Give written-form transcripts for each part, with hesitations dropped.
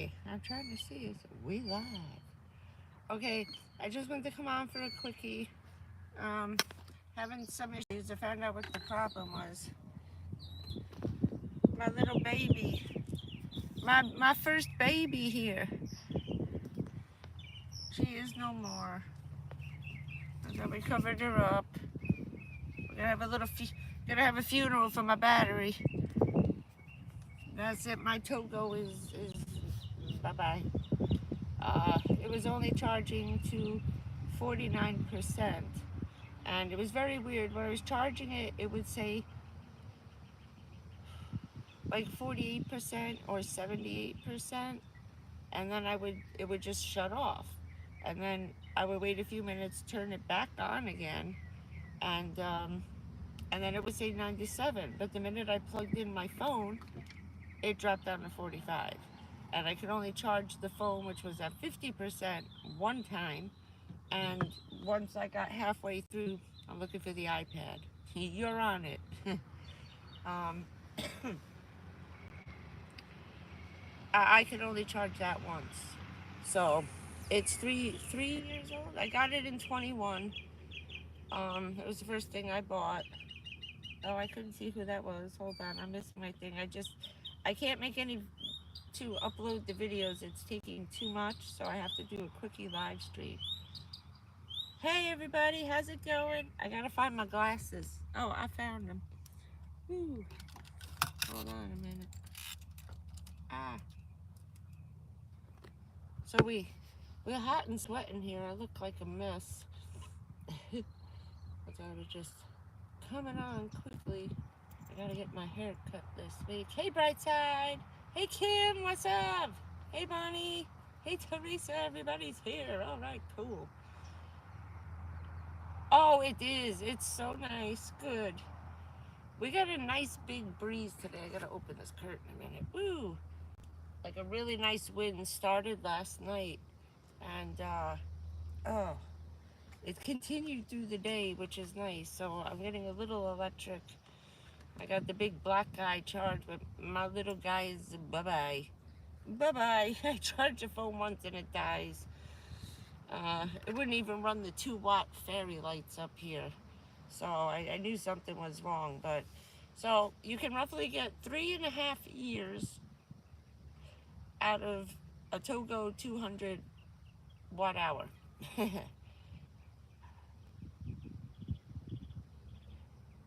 Okay, I'm trying to see. Is we live? Okay, I just wanted to come on for a quickie. Um, Having some issues. I found out what the problem was. My little baby, my first baby here. She is no more. So we covered her up. We're gonna have a gonna have a funeral for my battery. That's it. My Togo is bye bye. It was only charging to 49%. And it was very weird. When I was charging it, it would say like 48% or 78%. And then it would just shut off. And then I would wait a few minutes, turn it back on again. And, um, and then it would say 97. But the minute I plugged in my phone, it dropped down to 45. And I could only charge the phone, which was at 50%, one time. And once I got halfway through, I'm looking for the iPad. You're on it. um, I could only charge that once. So it's three years old. I got it in 21. It was the first thing I bought. Oh, I couldn't see who that was. Hold on, I'm missing my thing. I can't make any to upload the videos. It's taking too much, so I have to do a quickie live stream. Hey everybody, how's it going? I gotta find my glasses. Oh, I found them. Whew. Hold on a minute. Ah. So we're hot and sweating here. I look like a mess. I thought I was just coming on quickly. I gotta get my hair cut this week. Hey Brightside. Hey Kim, what's up? Hey Bonnie. Hey Teresa, everybody's here. All right, cool. Oh, it is. It's so nice. Good. We got a nice big breeze today. I gotta open this curtain a minute. Woo! Like a really nice wind started last night. And, oh, it continued through the day, which is nice. So I'm getting a little electric. I got the big black guy charged, but my little guy is bye-bye. Bye-bye. I charge the phone once and it dies. It wouldn't even run the 2-watt fairy lights up here. So I knew something was wrong, but so you can roughly get 3.5 years out of a Togo 200 watt hour.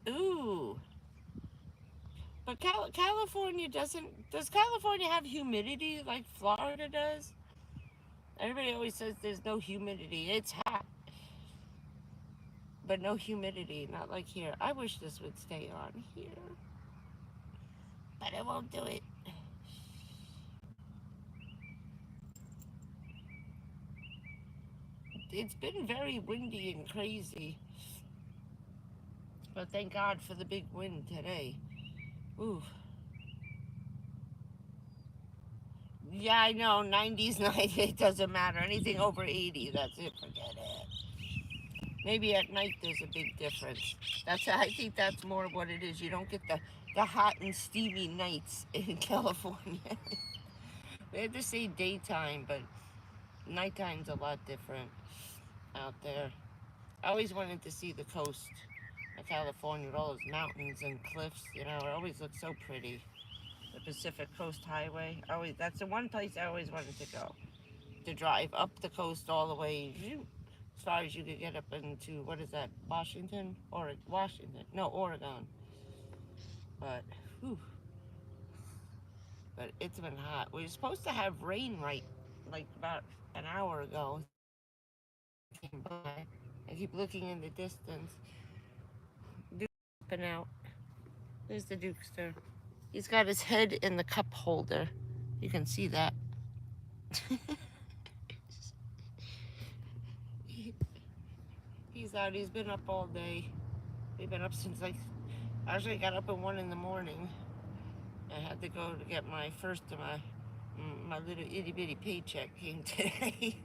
Ooh, but California does California have humidity like Florida does? Everybody always says there's no humidity. It's hot, but no humidity, not like here. I wish this would stay on here, but it won't do it. It's been very windy and crazy, but thank God for the big wind today. Ooh. Yeah, I know. 90s, 90, it doesn't matter. Anything over 80, that's it. Forget it. Maybe at night there's a big difference. I think that's more what it is. You don't get the hot and steamy nights in California. We had to say daytime, but nighttime's a lot different out there. I always wanted to see the coast of California with all those mountains and cliffs. You know, it always looks so pretty. The Pacific Coast Highway. That's the one place I always wanted to go. To drive up the coast all the way as far as you could get up into, what is that, Washington? Or Washington? No, Oregon. But, whew, but it's been hot. We were supposed to have rain like about an hour ago. Came by. I keep looking in the distance. Duke's been out. There's the Dukester. He's got his head in the cup holder. You can see that. He's out. He's been up all day. We've been up since like, actually I got up at 1 in the morning. I had to go to get my first of my little itty bitty paycheck came today.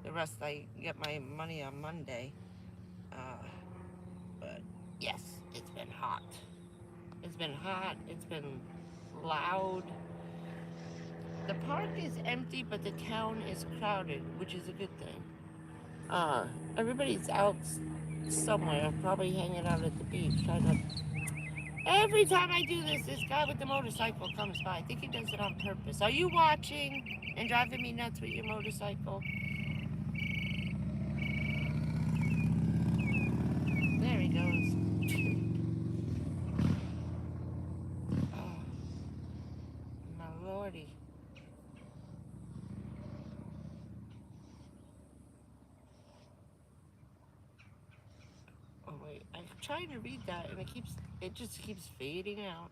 The rest I get my money on Monday. But yes, it's been hot. It's been hot. It's been loud. The park is empty, but the town is crowded, which is a good thing. Everybody's out somewhere, probably hanging out at the beach, kind of. Every time I do this, this guy with the motorcycle comes by. I think he does it on purpose. Are you watching and driving me nuts with your motorcycle? There he goes. Oh, my lordy. Oh wait, I'm trying to read that and it just keeps fading out.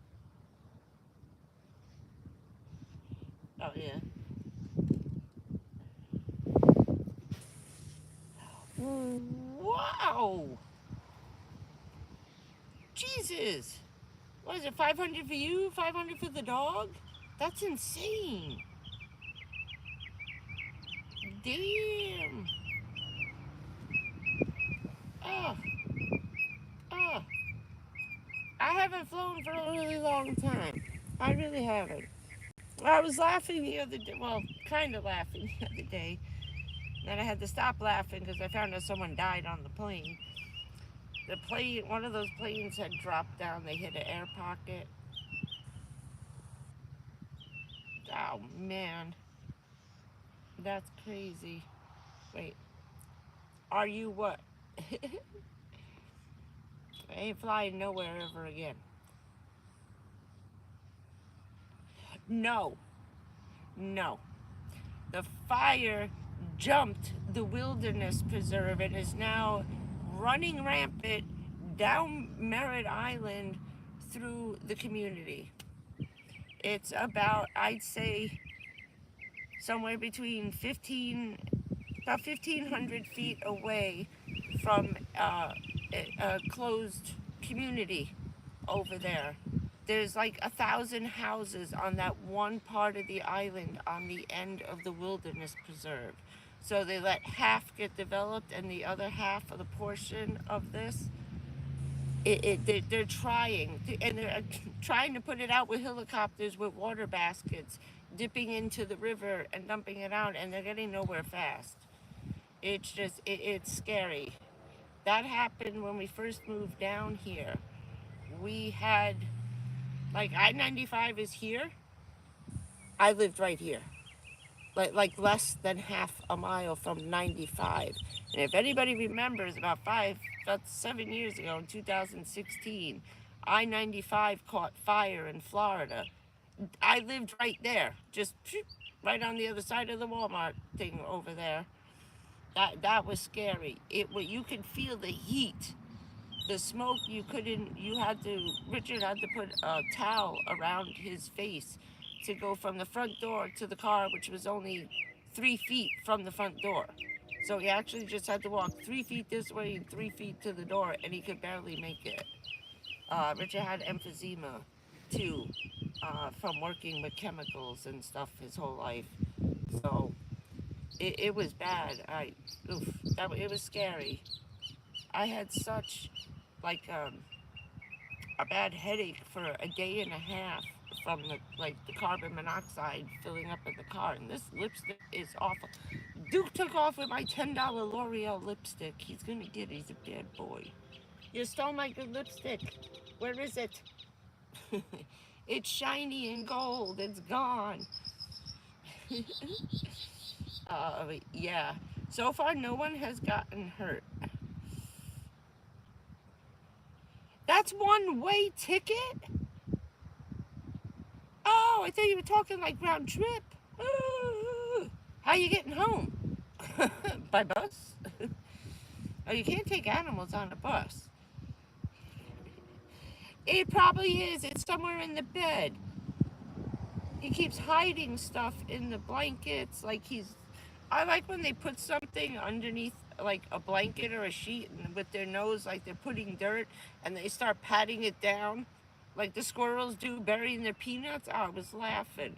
Oh yeah. Wow! Jesus! What is it, 500 for you, 500 for the dog? That's insane. Damn. Oh, oh. I haven't flown for a really long time. I really haven't. I was laughing the other day, well, kind of laughing the other day. Then I had to stop laughing because I found out someone died on the plane. The plane, one of those planes had dropped down. They hit an air pocket. Oh, man. That's crazy. Wait, are you what? I ain't flying nowhere ever again. No, no. The fire jumped the wilderness preserve and is now running rampant down Merritt Island through the community. It's about, I'd say, somewhere between about 1,500 feet away from a closed community over there. There's like 1,000 houses on that one part of the island on the end of the wilderness preserve. So they let half get developed and the other half of the portion of this, they're trying to, and they're trying to put it out with helicopters with water baskets, dipping into the river and dumping it out, and they're getting nowhere fast. It's just, it's scary. That happened when we first moved down here. We had, like, I-95 is here. I lived right here. Like less than half a mile from 95. And if anybody remembers, about 7 years ago in 2016, I-95 caught fire in Florida. I lived right there, just right on the other side of the Walmart thing over there. That was scary. You could feel the heat, the smoke. Richard had to put a towel around his face to go from the front door to the car, which was only 3 feet from the front door. So he actually just had to walk 3 feet this way and 3 feet to the door, and he could barely make it. Richard had emphysema too, from working with chemicals and stuff his whole life. So it was bad. It was scary. I had such like a bad headache for a day and a half from the carbon monoxide filling up in the car. And this lipstick is awful. Duke took off with my $10 L'Oreal lipstick. He's gonna get it. He's a bad boy. You stole my good lipstick. Where is it? It's shiny and gold. It's gone. Yeah. So far, no one has gotten hurt. That's one-way ticket? Oh, I thought you were talking like round trip. Ooh. How you getting home? By bus? Oh, you can't take animals on a bus. It probably is. It's somewhere in the bed. He keeps hiding stuff in the blankets. I like when they put something underneath like a blanket or a sheet and with their nose like they're putting dirt and they start patting it down like the squirrels do burying their peanuts. Oh, I was laughing.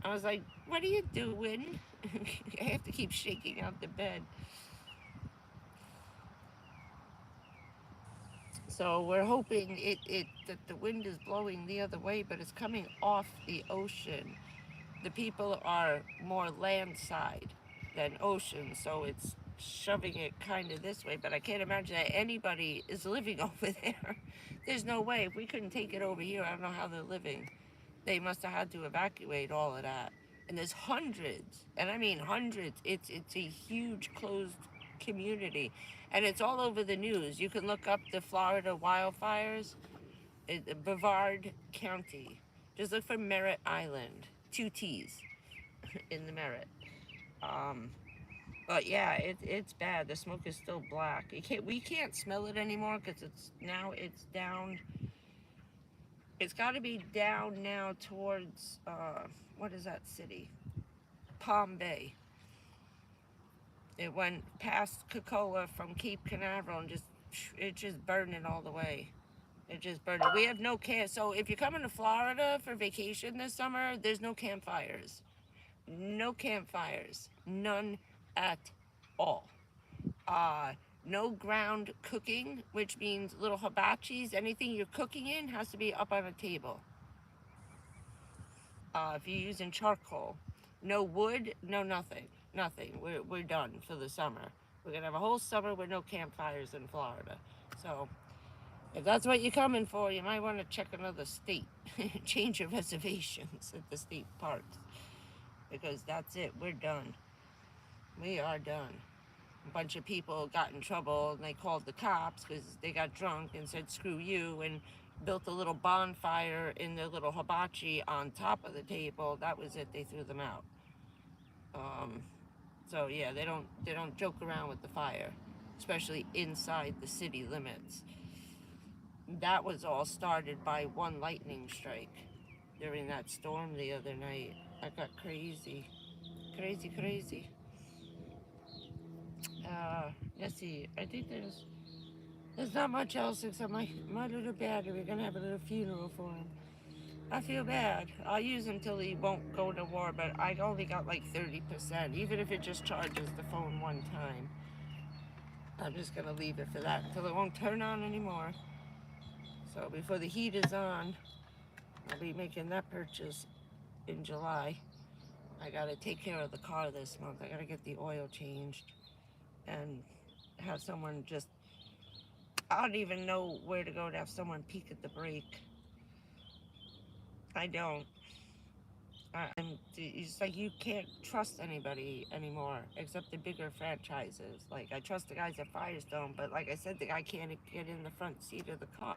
I was like, what are you doing? I have to keep shaking out the bed. So we're hoping that the wind is blowing the other way, but it's coming off the ocean. the people are more land side than ocean, so it's shoving it kind of this way. But I can't imagine that anybody is living over there. There's no way. If we couldn't take it over here, I don't know how they're living. They must have had to evacuate all of that. And there's hundreds, and I mean hundreds. It's a huge closed community, and it's all over the news. You can look up the Florida wildfires, Brevard County. Just look for Merritt Island, two T's in the Merritt. Um, but yeah, it's bad. The smoke is still black. We can't smell it anymore because it's down. It's got to be down now towards what is that city? Palm Bay. It went past Cocoa from Cape Canaveral and just burning all the way. It just burned. We have no camp. So if you're coming to Florida for vacation this summer, there's no campfires. No campfires. None at all. No ground cooking, which means little hibachis. Anything you're cooking in has to be up on a table. If you're using charcoal, no wood, no nothing. Nothing. We're done for the summer. We're going to have a whole summer with no campfires in Florida. So if that's what you're coming for, you might want to check another state. Change your reservations at the state parks. Because that's it. We're done. We are done. A bunch of people got in trouble and they called the cops because they got drunk and said screw you and built a little bonfire in their little hibachi on top of the table. That was it. They threw them out. So yeah, they don't joke around with the fire, especially inside the city limits. That was all started by one lightning strike during that storm the other night. That got crazy. Crazy, crazy. Let's see. I think there's not much else except my little battery. We're gonna have a little funeral for him. I feel bad. I'll use him till he won't go to war, but I only got like 30%. Even if it just charges the phone one time, I'm just gonna leave it for that until it won't turn on anymore. So before the heat is on, I'll be making that purchase in July. I gotta take care of the car this month. I gotta get the oil changed and have someone just, I don't even know where to go to have someone peek at the brake. I don't. It's like you can't trust anybody anymore except the bigger franchises. Like I trust the guys at Firestone, but like I said, the guy can't get in the front seat of the car.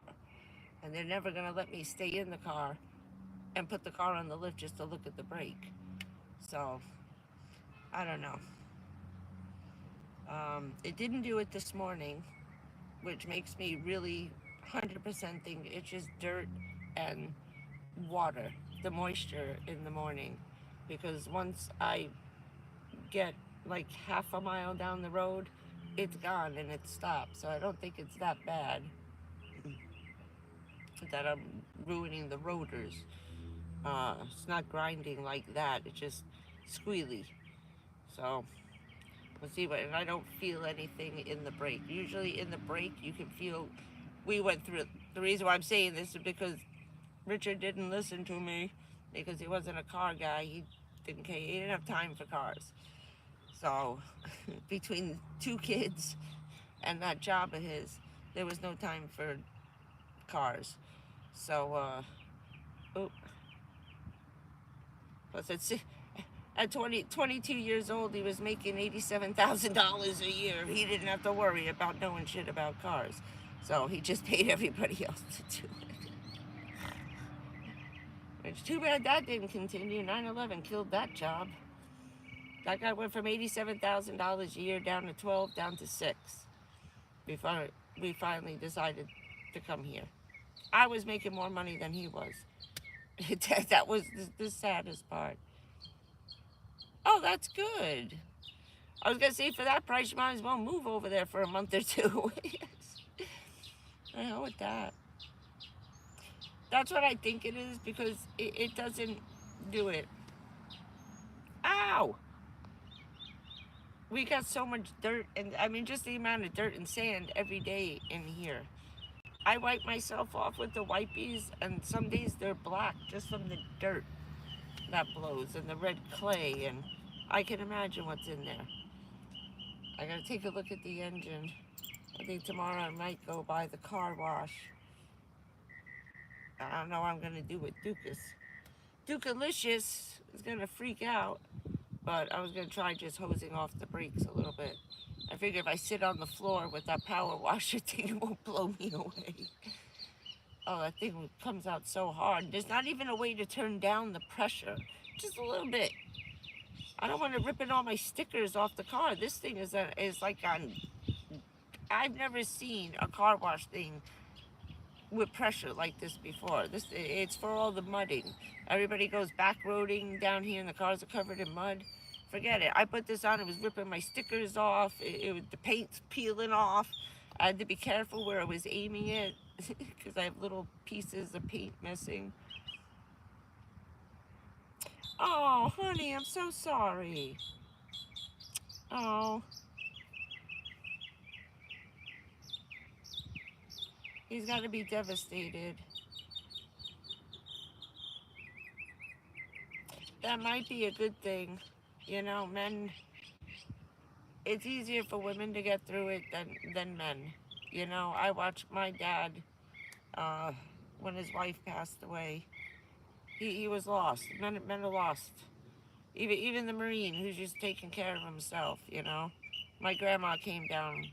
And they're never gonna let me stay in the car and put the car on the lift just to look at the brake. So, I don't know. It didn't do it this morning, which makes me really 100% think it's just dirt and water, the moisture in the morning. Because once I get like half a mile down the road, it's gone and it stopped. So I don't think it's that bad that I'm ruining the rotors. It's not grinding like that. It's just squealy. So we'll see what. And I don't feel anything in the brake. Usually in the brake you can feel. We went through. The reason why I'm saying this is because Richard didn't listen to me because he wasn't a car guy. He didn't care. He didn't have time for cars. So between two kids and that job of his, there was no time for cars. So, at 22 years old, he was making $87,000 a year. He didn't have to worry about knowing shit about cars. So he just paid everybody else to do it. It's too bad that didn't continue. 9/11 killed that job. That guy went from $87,000 a year down to 12, down to 6. Before we finally decided to come here. I was making more money than he was. That was the saddest part. Oh, that's good. I was gonna say for that price, you might as well move over there for a month or two. Yes. I know with that. That's what I think it is because it doesn't do it. Ow! We got so much dirt, and I mean just the amount of dirt and sand every day in here. I wipe myself off with the wipies, and some days they're black just from the dirt. that blows, and the red clay, and I can imagine what's in there. I gotta take a look at the engine. I think tomorrow I might go by the car wash. I don't know what I'm gonna do with Dukas. Dukalicious is gonna freak out, but I was gonna try just hosing off the brakes a little bit. I figure if I sit on the floor with that power washer thing, it won't blow me away. Oh, that thing comes out so hard. There's not even a way to turn down the pressure. Just a little bit. I don't want to rip all my stickers off the car. This thing is like on... I've never seen a car wash thing with pressure like this before. It's for all the mudding. Everybody goes back roading down here and the cars are covered in mud. Forget it. I put this on, it was ripping my stickers off. The paint's peeling off. I had to be careful where I was aiming it because I have little pieces of paint missing. Oh, honey, I'm so sorry. Oh. He's got to be devastated. That might be a good thing. You know, men, it's easier for women to get through it than men. You know, I watched my dad when his wife passed away. He was lost. Men are lost. Even the Marine who's just taking care of himself, you know. My grandma came down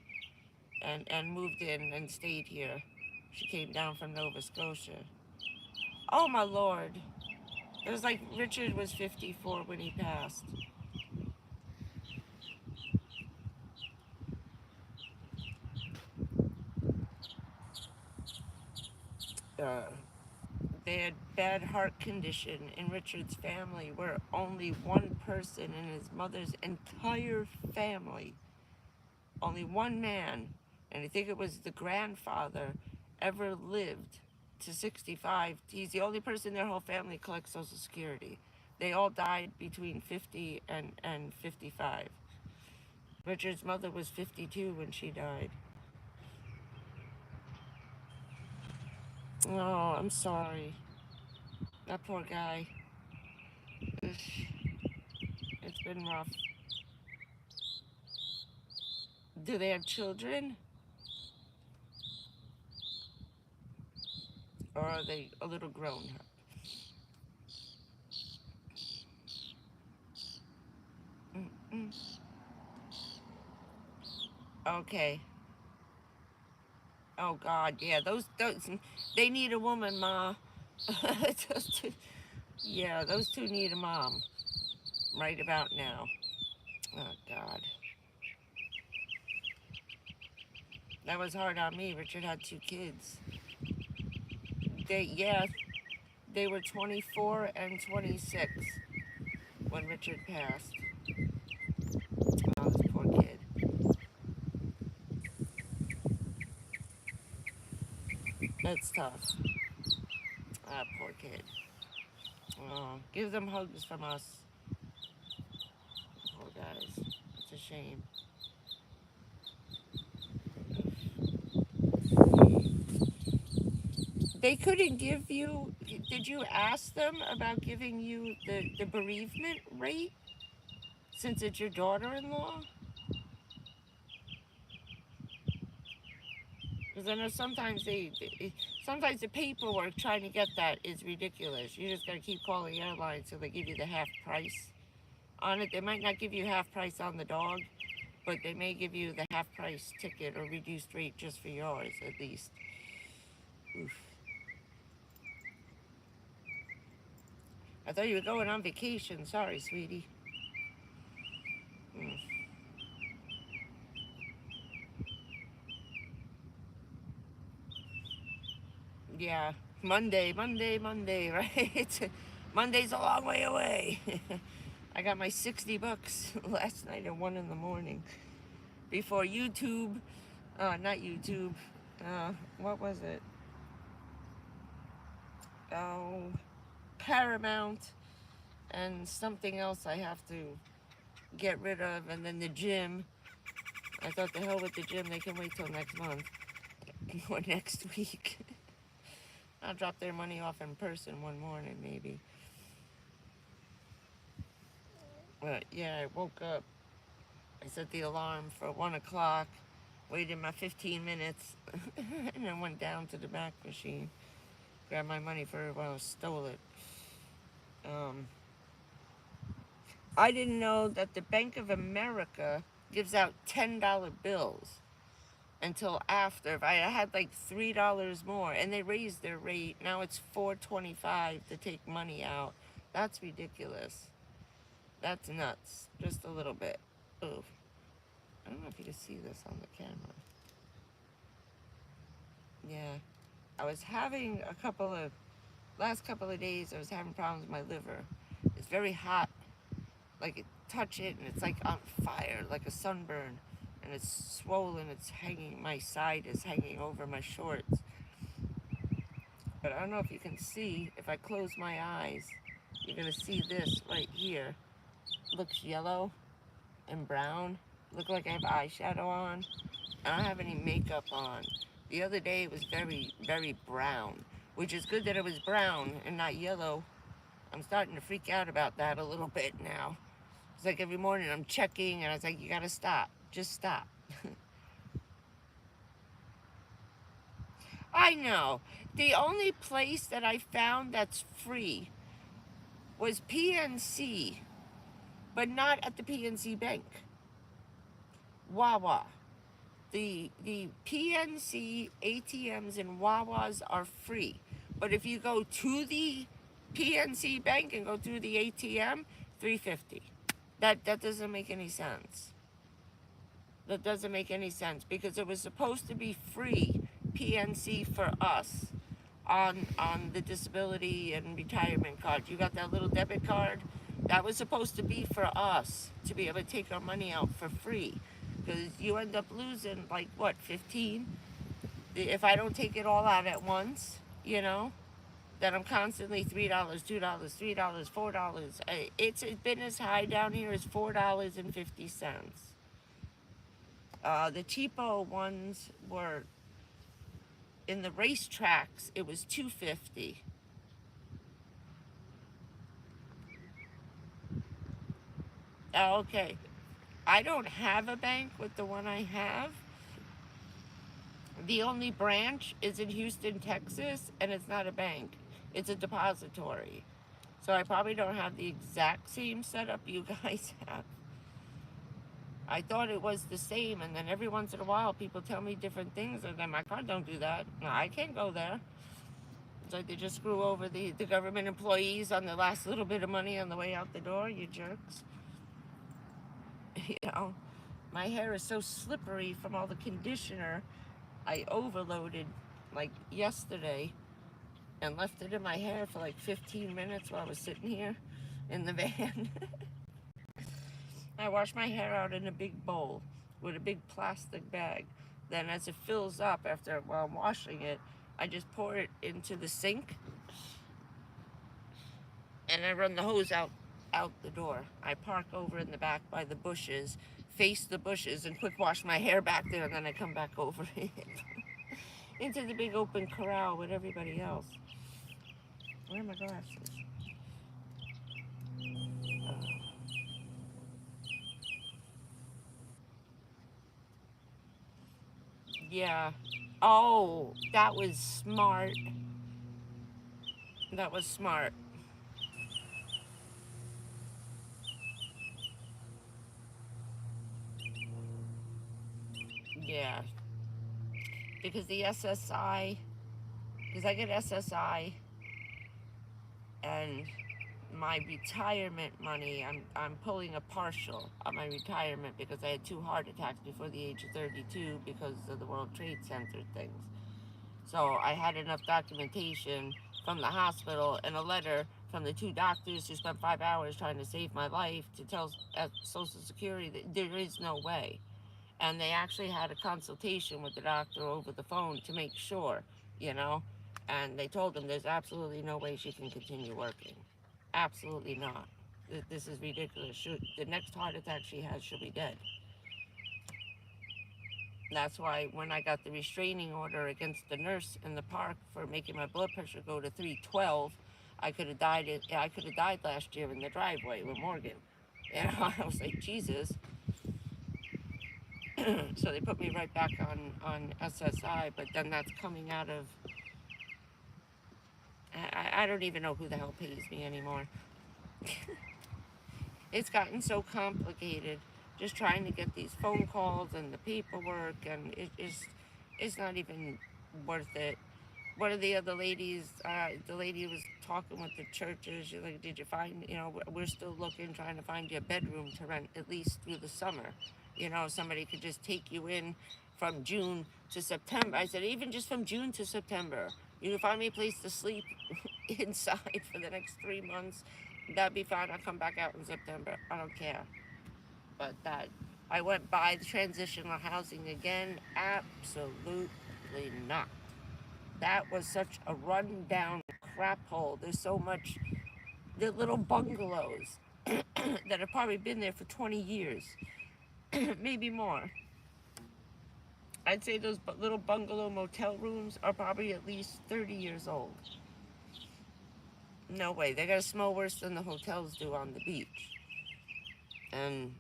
and moved in and stayed here. She came down from Nova Scotia. Oh my Lord. It was like Richard was 54 when he passed. They had bad heart condition in Richard's family, where only one person in his mother's entire family, only one man, and I think it was the grandfather, ever lived to 65. He's the only person in their whole family collects Social Security. They all died between 50 and 55. Richard's mother was 52 when she died. Oh, I'm sorry. That poor guy. It's been rough. Do they have children? Or are they a little grown? Mm-mm. Okay. Oh God, yeah, those they need a woman, Ma. Yeah, those two need a mom right about now. Oh God, that was hard on me. Richard had two kids. Yeah, they were 24 and 26 when Richard passed. Oh, this poor kid. That's tough. Ah, poor kid. Oh, give them hugs from us. Poor guys. It's a shame. They couldn't give you... Did you ask them about giving you the bereavement rate since it's your daughter-in-law? Because I know sometimes sometimes the paperwork trying to get that is ridiculous. You just gotta keep calling airlines so they give you the half price on it. They might not give you half price on the dog, but they may give you the half price ticket or reduced rate just for yours at least. Oof. I thought you were going on vacation. Sorry, sweetie. Mm. Yeah, Monday, right? Monday's a long way away. I got my 60 bucks last night at 1 in the morning before YouTube, not YouTube, what was it? Oh, Paramount and something else I have to get rid of, and then the gym. I thought, the hell with the gym, they can wait till next month or next week. I'll drop their money off in person one morning, maybe. But yeah, I woke up. I set the alarm for 1 o'clock, waited my 15 minutes, and then went down to the Mac machine, grabbed my money for, well, stole it. Um, I didn't know that the Bank of America gives out $10 bills until after. If I had like $3 more, and they raised their rate. Now it's $4.25 to take money out. That's ridiculous. That's nuts. Just a little bit. Ooh. I don't know if you can see this on the camera. Yeah. I was having last couple of days, I was having problems with my liver. It's very hot. Like, touch it and it's like on fire, like a sunburn. And it's swollen, it's hanging, my side is hanging over my shorts. But I don't know if you can see, if I close my eyes, you're gonna see this right here. Looks yellow and brown. Look like I have eyeshadow on. I don't have any makeup on. The other day it was very, very brown, which is good that it was brown and not yellow. I'm starting to freak out about that a little bit now. It's like every morning I'm checking and I was like, you gotta stop. Just stop. I know. The only place that I found that's free was PNC, but not at the PNC Bank. Wawa. The PNC ATMs and Wawas are free. But if you go to the PNC Bank and go through the ATM, $3.50. That doesn't make any sense. That doesn't make any sense because it was supposed to be free PNC for us on the disability and retirement card. You got that little debit card? That was supposed to be for us to be able to take our money out for free. Because you end up losing like what, 15? If I don't take it all out at once, you know, then I'm constantly $3, $2, $3, $4. It's been as high down here as $4.50. The cheapo ones were in the racetracks. It was $2.50. Oh, okay. I don't have a bank with the one I have. The only branch is in Houston, Texas, and it's not a bank. It's a depository. So I probably don't have the exact same setup you guys have. I thought it was the same, and then every once in a while people tell me different things, and then my card don't do that. No, I can't go there. It's like they just screw over the government employees on the last little bit of money on the way out the door, you jerks. You know, my hair is so slippery from all the conditioner I overloaded like yesterday and left it in my hair for like 15 minutes while I was sitting here in the van. I wash my hair out in a big bowl with a big plastic bag. Then as it fills up while I'm washing it, I just pour it into the sink and I run the hose out the door. I park over in the back by the bushes, face the bushes, and quick wash my hair back there, and then I come back over it into the big open corral with everybody else. Where are my glasses? Yeah. Oh, that was smart. That was smart. Yeah. Because the SSI, because I get SSI and my retirement money, I'm pulling a partial on my retirement because I had 2 heart attacks before the age of 32 because of the World Trade Center things. So I had enough documentation from the hospital and a letter from the 2 doctors who spent 5 hours trying to save my life to tell Social Security that there is no way. And they actually had a consultation with the doctor over the phone to make sure, you know, and they told him there's absolutely no way she can continue working. Absolutely not. This is ridiculous. The next heart attack she has, she'll be dead. That's why when I got the restraining order against the nurse in the park for making my blood pressure go to 312, I could have died last year in the driveway with Morgan. And I was like, Jesus. So they put me right back on SSI, but then that's coming out of, I don't even know who the hell pays me anymore. It's gotten so complicated just trying to get these phone calls and the paperwork, and it's not even worth it. One of the other ladies, the lady was talking with the churches. She's like, did you find, we're still looking, trying to find you a bedroom to rent at least through the summer. Somebody could just take you in from June to September. I said, even just from June to September, you can find me a place to sleep inside for the next 3 months. That'd be fine. I'll come back out in September. I don't care. But that, I went by the transitional housing again. Absolutely not. That was such a rundown crap hole. There's so much. They're little bungalows that have probably been there for 20 years, maybe more. I'd say those little bungalow motel rooms are probably at least 30 years old. No way. They gotta smell worse than the hotels do on the beach. And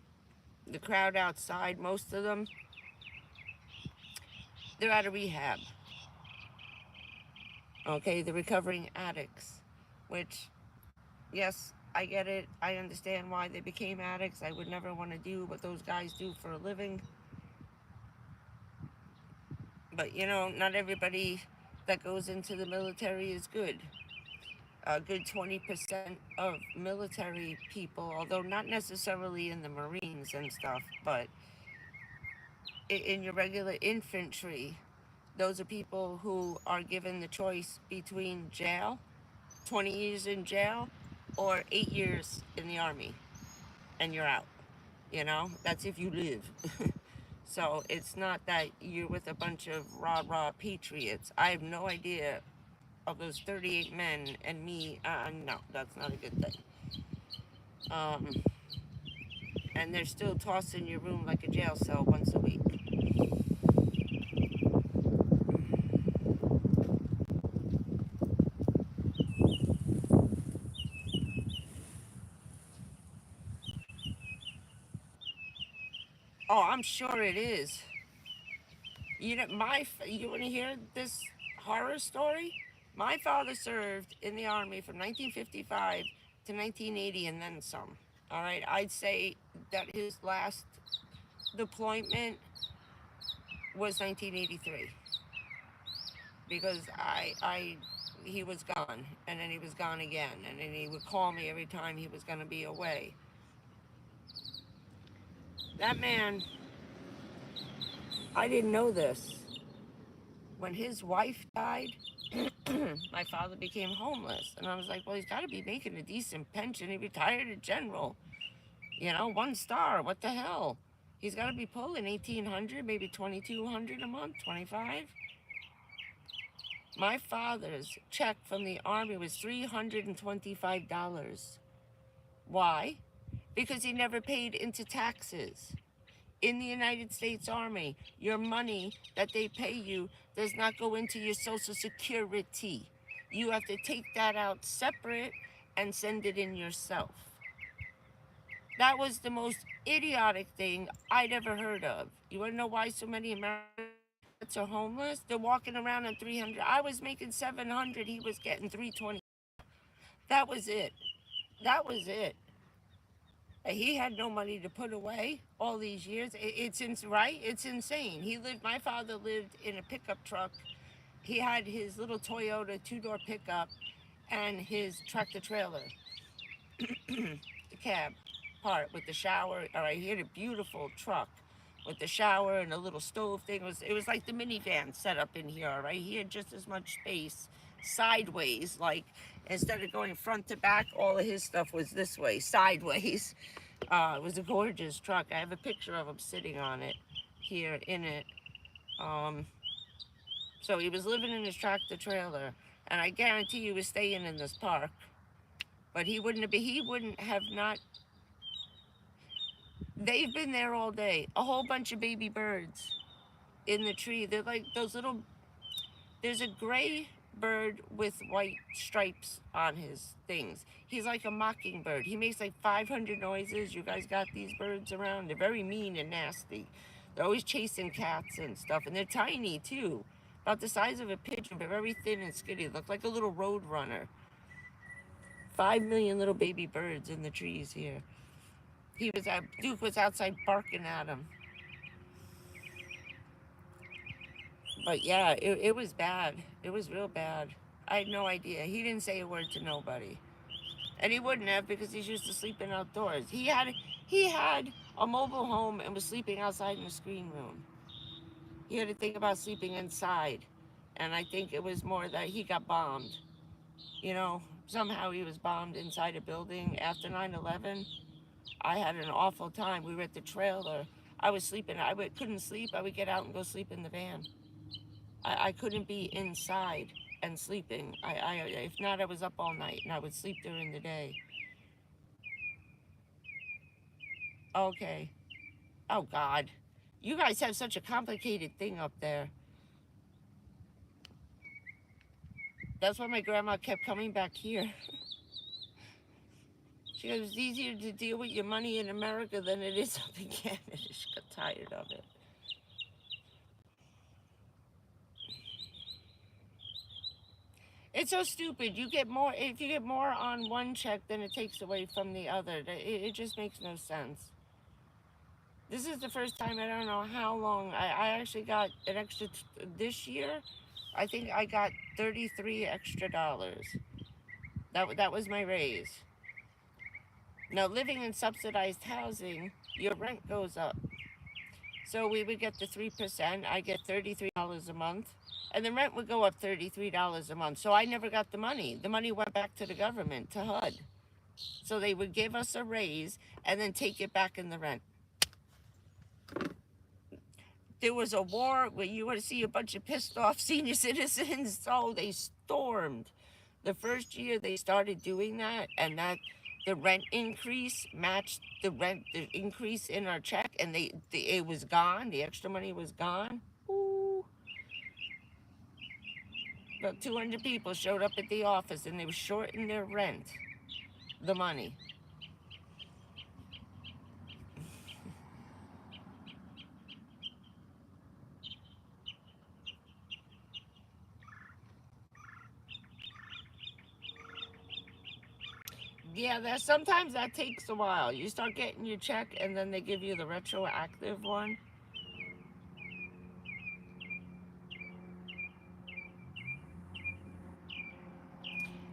the crowd outside, most of them, they're out of rehab. Okay, the recovering addicts, which, yes, I get it. I understand why they became addicts. I would never want to do what those guys do for a living. But, not everybody that goes into the military is good. A good 20% of military people, although not necessarily in the Marines and stuff, but in your regular infantry, those are people who are given the choice between jail, 20 years in jail, or 8 years in the Army, and you're out. That's if you live. So it's not that you're with a bunch of rah-rah patriots. I have no idea of those 38 men and me. No, that's not a good thing. Um, and they're still tossing your room like a jail cell once a week. Oh, I'm sure it is. You want to hear this horror story? My father served in the Army from 1955 to 1980 and then some. All right, I'd say that his last deployment was 1983 because he was gone, and then he was gone again, and then he would call me every time he was going to be away. That man, I didn't know this. When his wife died, my father became homeless. And I was like, well, he's got to be making a decent pension. He retired a general, 1 star. What the hell? He's got to be pulling 1,800, maybe 2,200 a month, 25. My father's check from the Army was $325. Why? Because he never paid into taxes. In the United States Army, your money that they pay you does not go into your Social Security. You have to take that out separate and send it in yourself. That was the most idiotic thing I'd ever heard of. You want to know why so many Americans are homeless? They're walking around on 300. I was making 700. He was getting 320. That was it. That was it. He had no money to put away all these years. Right? It's insane. My father lived in a pickup truck. He had his little Toyota 2-door pickup and his tractor trailer, the cab part with the shower. All right, he had a beautiful truck with the shower and a little stove thing. It was like the minivan set up in here, all right? He had just as much space sideways, like instead of going front to back, all of his stuff was this way, sideways. It was a gorgeous truck. I have a picture of him sitting on it here in it. So he was living in his tractor trailer, and I guarantee he was staying in this park. But he wouldn't have not. They've been there all day. A whole bunch of baby birds in the tree. They're like those little. There's a gray bird with white stripes on his things. He's like a mockingbird. He makes like 500 noises. You guys got these birds around? They're very mean and nasty. They're always chasing cats and stuff, and they're tiny too. About the size of a pigeon, but very thin and skinny. Look like a little road runner. 5 million little baby birds in the trees here. Duke was outside barking at him. But yeah, it was bad. It was real bad. I had no idea. He didn't say a word to nobody. And he wouldn't have because he's used to sleeping outdoors. He had a mobile home and was sleeping outside in the screen room. He had to think about sleeping inside. And I think it was more that he got bombed. You know, somehow he was bombed inside a building after 9/11. I had an awful time. We were at the trailer. I was sleeping. Couldn't sleep. I would get out and go sleep in the van. I couldn't be inside and sleeping. If not, I was up all night and I would sleep during the day. Okay. Oh, God. You guys have such a complicated thing up there. That's why my grandma kept coming back here. She goes, it's easier to deal with your money in America than it is up in Canada. She got tired of it. It's so stupid. You get more, if you get more on one check, then it takes away from the other. It just makes no sense. This is the first time, I don't know how long, I actually got an extra, this year, I think I got $33 extra. That was my raise. Now, living in subsidized housing, your rent goes up. So we would get the 3%. I get $33 a month. And the rent would go up $33 a month. So I never got the money. The money went back to the government, to HUD. So they would give us a raise and then take it back in the rent. There was a war where you would see a bunch of pissed off senior citizens. So they stormed. The first year they started doing that, and that the rent increase matched the increase in our check, and it was gone. The extra money was gone. Ooh. About 200 people showed up at the office, and they were shorting their rent, the money. Yeah, sometimes that takes a while. You start getting your check, and then they give you the retroactive one.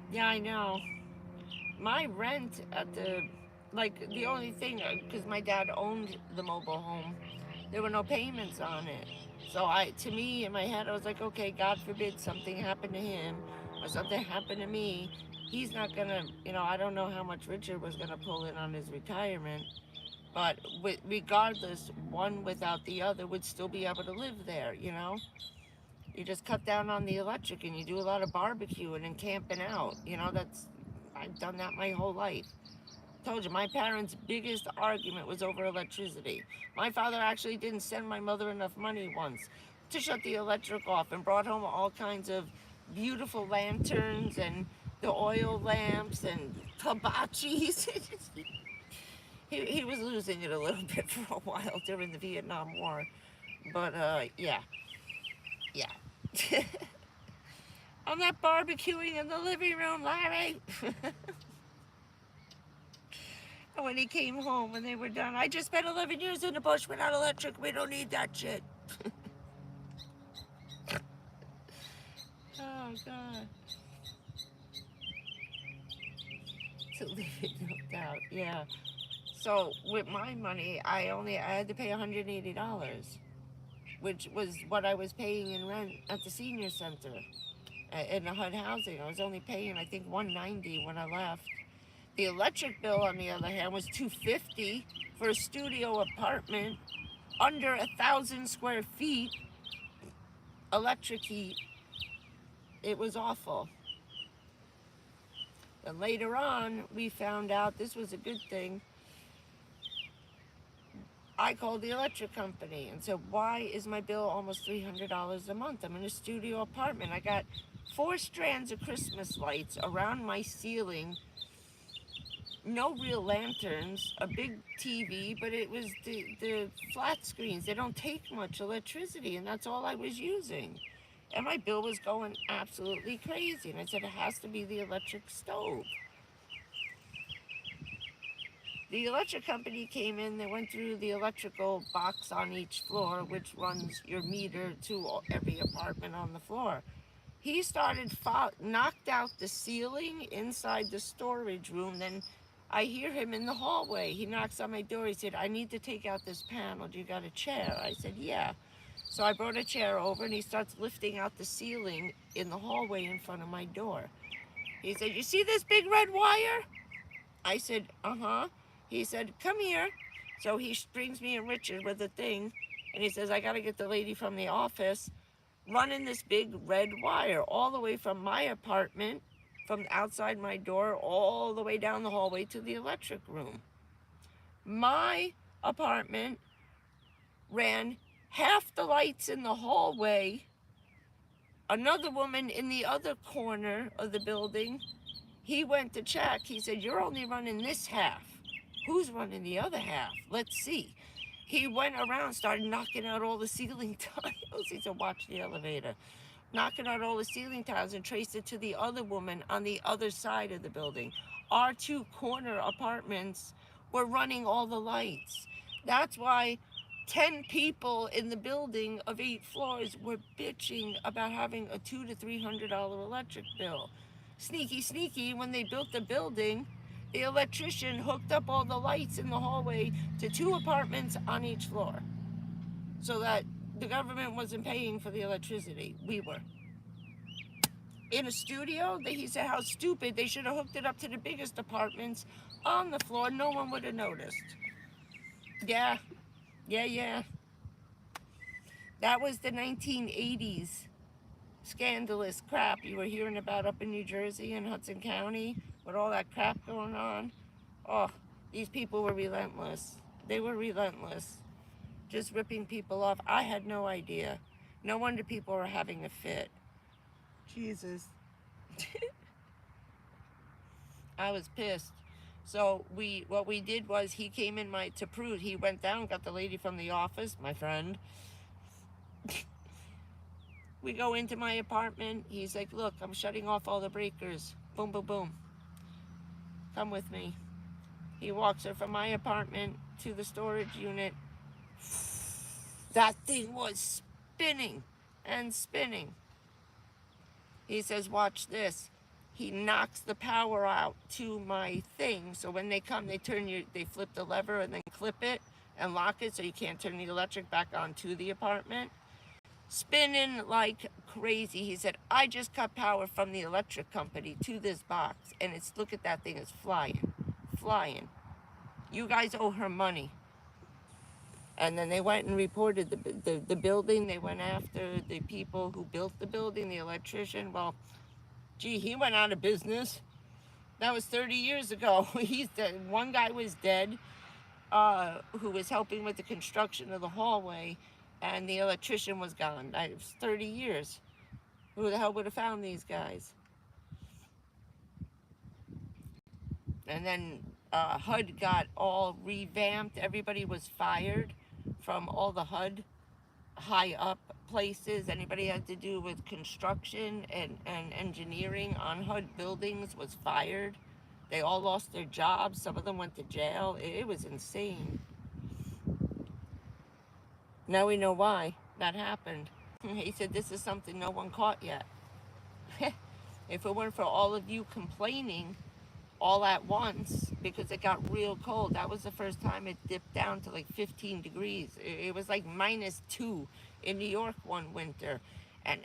Yeah, I know. My rent at the only thing, because my dad owned the mobile home, there were no payments on it. So to me, in my head, I was like, okay, God forbid something happened to him or something happened to me. He's not gonna, I don't know how much Richard was gonna pull in on his retirement, but regardless, one without the other would still be able to live there, You just cut down on the electric and you do a lot of barbecuing and camping out. I've done that my whole life. Told you, my parents' biggest argument was over electricity. My father actually didn't send my mother enough money once to shut the electric off, and brought home all kinds of beautiful lanterns and the oil lamps and hibachis. He was losing it a little bit for a while during the Vietnam War. But yeah. I'm not barbecuing in the living room, Larry. And when he came home and they were done, I just spent 11 years in the bush without electric. We don't need that shit. Oh, God. To leave it, no doubt, yeah. So with my money, I had to pay $180, which was what I was paying in rent at the senior center in the HUD housing. I was only paying, I think, $190 when I left. The electric bill, on the other hand, was $250 for a studio apartment under 1,000 square feet, electric heat. It was awful. And later on, we found out this was a good thing. I called the electric company and said, why is my bill almost $300 a month? I'm in a studio apartment. I got 4 strands of Christmas lights around my ceiling, no real lanterns, a big TV, but it was the flat screens. They don't take much electricity, and that's all I was using. And my bill was going absolutely crazy. And I said, it has to be the electric stove. The electric company came in, they went through the electrical box on each floor, which runs your meter to every apartment on the floor. He started, knocked out the ceiling inside the storage room. Then I hear him in the hallway. He knocks on my door. He said, I need to take out this panel. Do you got a chair? I said, yeah. So I brought a chair over, and he starts lifting out the ceiling in the hallway in front of my door. He said, you see this big red wire? I said, uh-huh. He said, come here. So he brings me and Richard with a thing, and he says, I got to get the lady from the office running this big red wire all the way from my apartment, from outside my door, all the way down the hallway to the electric room. My apartment ran half the lights in the hallway. Another woman in the other corner of the building, he went to check. He said, you're only running this half. Who's running the other half? Let's see. He went around, started knocking out all the ceiling tiles. He said, watch the elevator. Knocking out all the ceiling tiles and traced it to the other woman on the other side of the building. Our 2 corner apartments were running all the lights. That's why 10 people in the building of 8 floors were bitching about having a $200 to $300 electric bill. Sneaky, sneaky, when they built the building, the electrician hooked up all the lights in the hallway to 2 apartments on each floor, so that the government wasn't paying for the electricity. We were. In a studio, he said how stupid, they should have hooked it up to the biggest apartments on the floor. No one would have noticed. Yeah. That was the 1980s scandalous crap you were hearing about up in New Jersey and Hudson County with all that crap going on. Oh, these people were relentless. They were relentless. Just ripping people off. I had no idea. No wonder people were having a fit. Jesus. I was pissed. So what we did was, he came in to prove, he went down, got the lady from the office, my friend. We go into my apartment. He's like, look, I'm shutting off all the breakers. Boom, boom, boom. Come with me. He walks her from my apartment to the storage unit. That thing was spinning and spinning. He says, watch this. He knocks the power out to my thing. So when they come, they flip the lever and then clip it and lock it so you can't turn the electric back on to the apartment. Spinning like crazy. He said, I just cut power from the electric company to this box, and look at that thing, it's flying. You guys owe her money. And then they went and reported the building. They went after the people who built the building, the electrician. Well, gee, he went out of business. That was 30 years ago. He's dead. One guy was dead, who was helping with the construction of the hallway, and the electrician was gone. It was 30 years. Who the hell would have found these guys? And then HUD got all revamped. Everybody was fired from all the HUD high up places. Anybody had to do with construction and engineering on HUD buildings was fired. They all lost their jobs. Some of them went to jail. It was insane. Now we know why that happened. He said, this is something no one caught yet. If it weren't for all of you complaining all at once, because it got real cold. That was the first time it dipped down to like 15 degrees. It was like -2 in New York one winter. And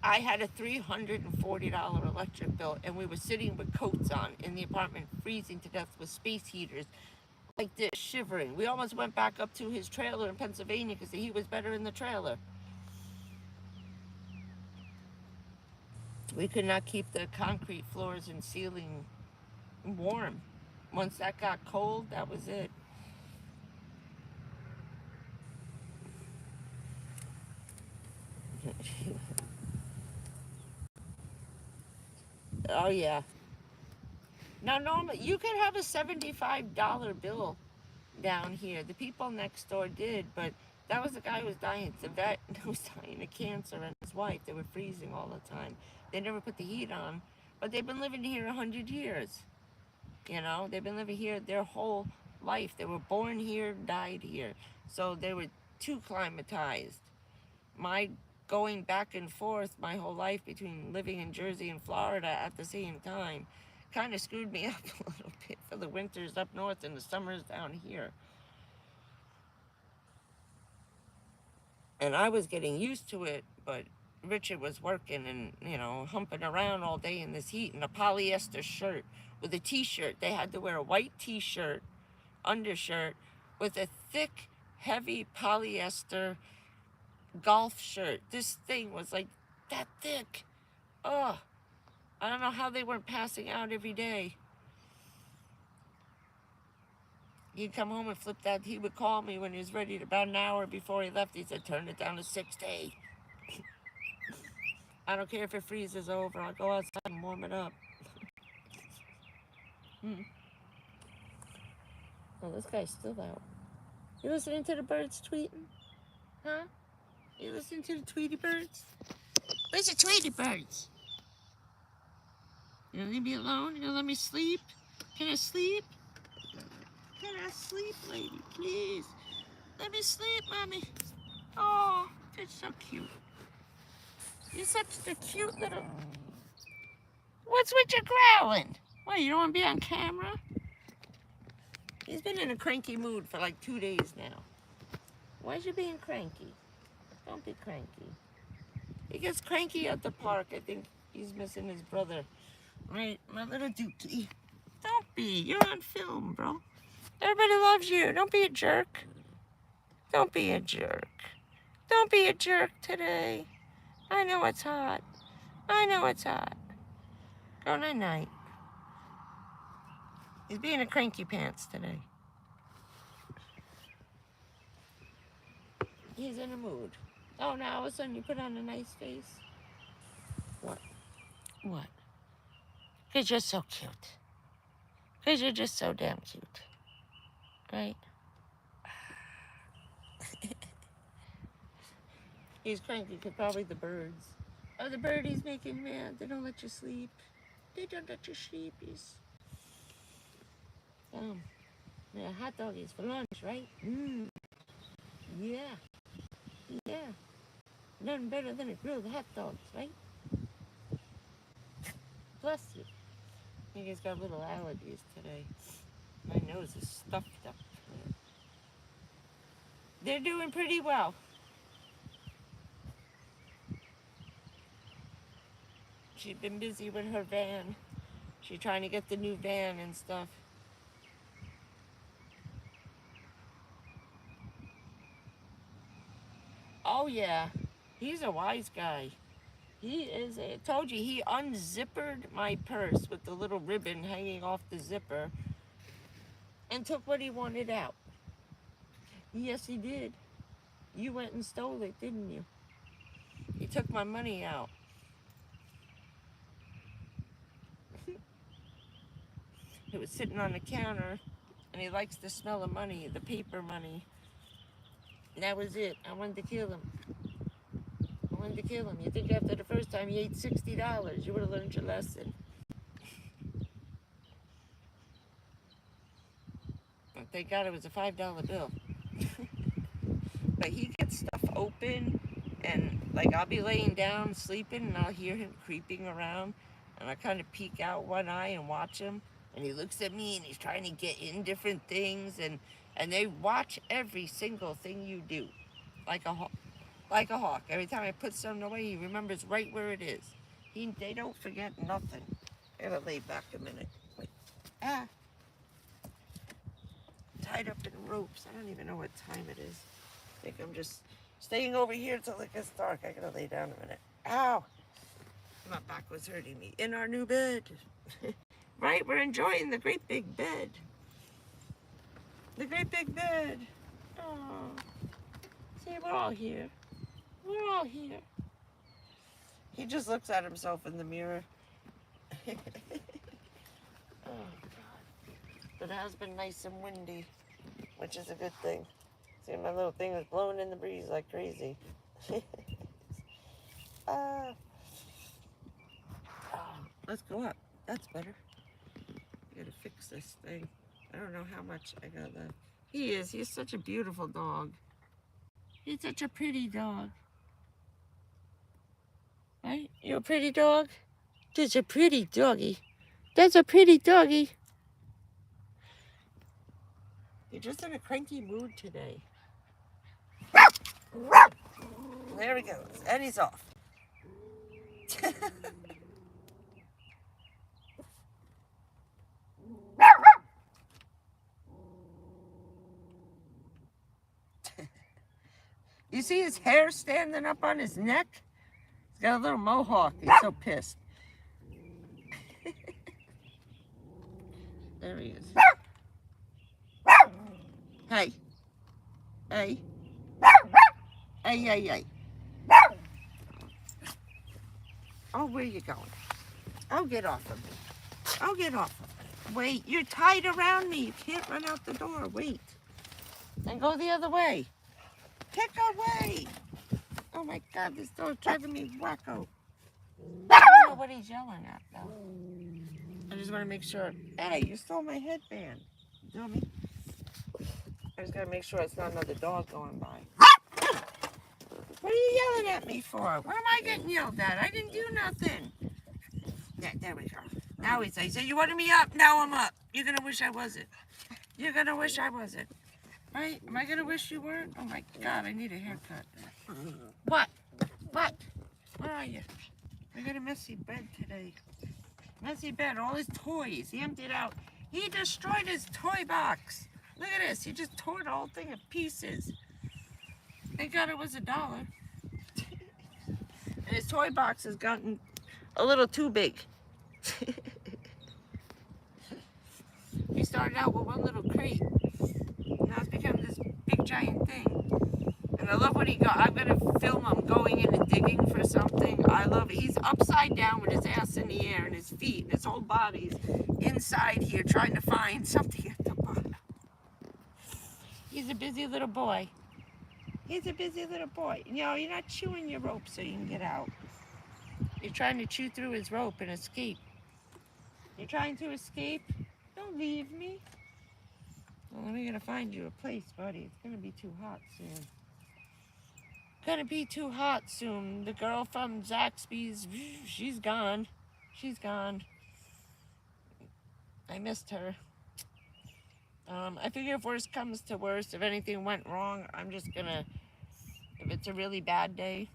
I had a $340 electric bill, and we were sitting with coats on in the apartment, freezing to death with space heaters, like this, shivering. We almost went back up to his trailer in Pennsylvania because he was better in the trailer. We could not keep the concrete floors and ceiling warm. Once that got cold, that was it. Oh, yeah. Now, normally, you could have a $75 bill down here. The people next door did, but that was the guy who was dying. The vet who was dying of cancer, and his wife. They were freezing all the time. They never put the heat on, but they've been living here 100 years. You know, they've been living here their whole life. They were born here, died here. So they were too climatized. My going back and forth my whole life between living in Jersey and Florida at the same time kind of screwed me up a little bit for the winters up north and the summers down here. And I was getting used to it, but Richard was working and, you know, humping around all day in this heat in a polyester shirt with a t-shirt. They had to wear a white t-shirt, undershirt, with a thick, heavy polyester golf shirt. This thing was like that thick. Oh, I don't know how they weren't passing out every day. He'd come home and flip that. He would call me when he was ready. About an hour before he left, he said, turn it down to 60. I don't care if it freezes over. I'll go outside and warm it up. Oh, this guy's still out. You listening to the birds tweeting? Huh? You listening to the Tweety birds? Where's the Tweety birds? You gonna leave me alone? You gonna let me sleep? Can I sleep? Can I sleep, lady? Please. Let me sleep, mommy. Oh, it's so cute. You're such a cute little... What's with your growling? What, you don't want to be on camera? He's been in a cranky mood for like 2 days now. Why is you being cranky? Don't be cranky. He gets cranky at the park. I think he's missing his brother. Right, my little dookie. Don't be. You're on film, bro. Everybody loves you. Don't be a jerk. Don't be a jerk. Don't be a jerk today. I know it's hot. I know it's hot. Go night-night. He's being a cranky pants today. He's in a mood. Oh, now all of a sudden you put on a nice face. What? What? Because you're so cute. Because you're just so damn cute. Right? He's cranky because probably the birds. Oh, the birdies make him mad. They don't let you sleep. They don't let you sleep. Yeah, hot doggies for lunch, right? Yeah. Yeah. Nothing better than a grilled hot dogs, right? Bless you. I think he's got little allergies today. My nose is stuffed up. They're doing pretty well. She's been busy with her van. She's trying to get the new van and stuff. Oh, yeah. He's a wise guy. He is. I told you, he unzippered my purse with the little ribbon hanging off the zipper and took what he wanted out. Yes, he did. You went and stole it, didn't you? He took my money out. It was sitting on the counter, and he likes the smell of money, the paper money. And that was it. I wanted to kill him. I wanted to kill him. You think after the first time he ate $60, you would have learned your lesson. But thank God it was a $5 bill. But he gets stuff open, and like I'll be laying down sleeping, and I'll hear him creeping around, and I kind of peek out one eye and watch him, and he looks at me, and he's trying to get in different things, and they watch every single thing you do, like a hawk. Like a hawk. Every time I put something away, he remembers right where it is. They don't forget nothing. I gotta lay back a minute. Wait. Ah. Tied up in ropes. I don't even know what time it is. I think I'm just staying over here till it gets dark. I gotta lay down a minute. Ow! My back was hurting me. In our new bed. Right? We're enjoying the great big bed. The great big bed. Oh. See, we're all here. We're all here. He just looks at himself in the mirror. Oh, God. But it has been nice and windy, which is a good thing. See, my little thing is blowing in the breeze like crazy. Oh, let's go up. That's better. I gotta fix this thing. I don't know how much I got left. He's such a beautiful dog. He's such a pretty dog. Right? You a pretty dog? That's a pretty doggy. That's a pretty doggy. You're just in a cranky mood today. There he goes. And he's off. You see his hair standing up on his neck? He's got a little mohawk. He's so pissed. There he is. Hey. Hey. Hey, hey, hey. Oh, where are you going? Oh, get off of me. Oh, get off of me. Wait, you're tied around me. You can't run out the door. Wait. And go the other way. Pick a way. Oh, my God, this dog's driving me wacko. I don't know what he's yelling at, though. I just want to make sure. Hey, you stole my headband. Dummy. I just got to make sure it's not another dog going by. What are you yelling at me for? Where am I getting yelled at? I didn't do nothing. Yeah, there we go. Now he said, you wanted me up, now I'm up. You're going to wish I wasn't. You're going to wish I wasn't. Right? Am I going to wish you weren't? Oh, my God, I need a haircut. What? What? Where are you? I got a messy bed today. Messy bed, all his toys. He emptied out. He destroyed his toy box. Look at this. He just tore the whole thing to pieces. Thank God it was $1. And his toy box has gotten a little too big. He started out with one little crate. Now it's become this big giant thing. And I love when I'm going to film him going in and digging for something. I love it. He's upside down with his ass in the air and his feet and his whole body's inside here trying to find something at the bottom. He's a busy little boy. He's a busy little boy. You know, you're not chewing your rope so you can get out. You're trying to chew through his rope and escape. You're trying to escape? Don't leave me. Well, we're going to find you a place, buddy. It's going to be too hot soon. Gonna be too hot soon. The girl from Zaxby's, she's gone. She's gone. I missed her. I figure if worst comes to worst, if anything went wrong, I'm just gonna, if it's a really bad day,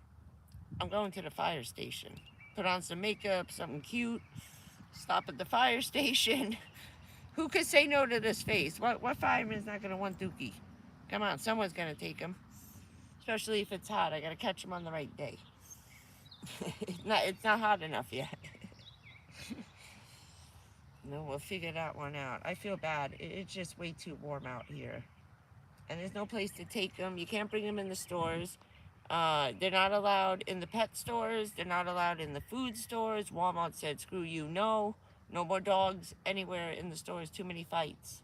I'm going to the fire station. Put on some makeup, something cute, stop at the fire station. Who could say no to this face? What fireman's not gonna want Dookie? Come on, someone's gonna take him. Especially if it's hot. I gotta catch him on the right day. It's not hot enough yet. No, we'll figure that one out. I feel bad. It's just way too warm out here. And there's no place to take them. You can't bring them in the stores. They're not allowed in the pet stores. They're not allowed in the food stores. Walmart said, screw you, no. No more dogs anywhere in the stores. Too many fights.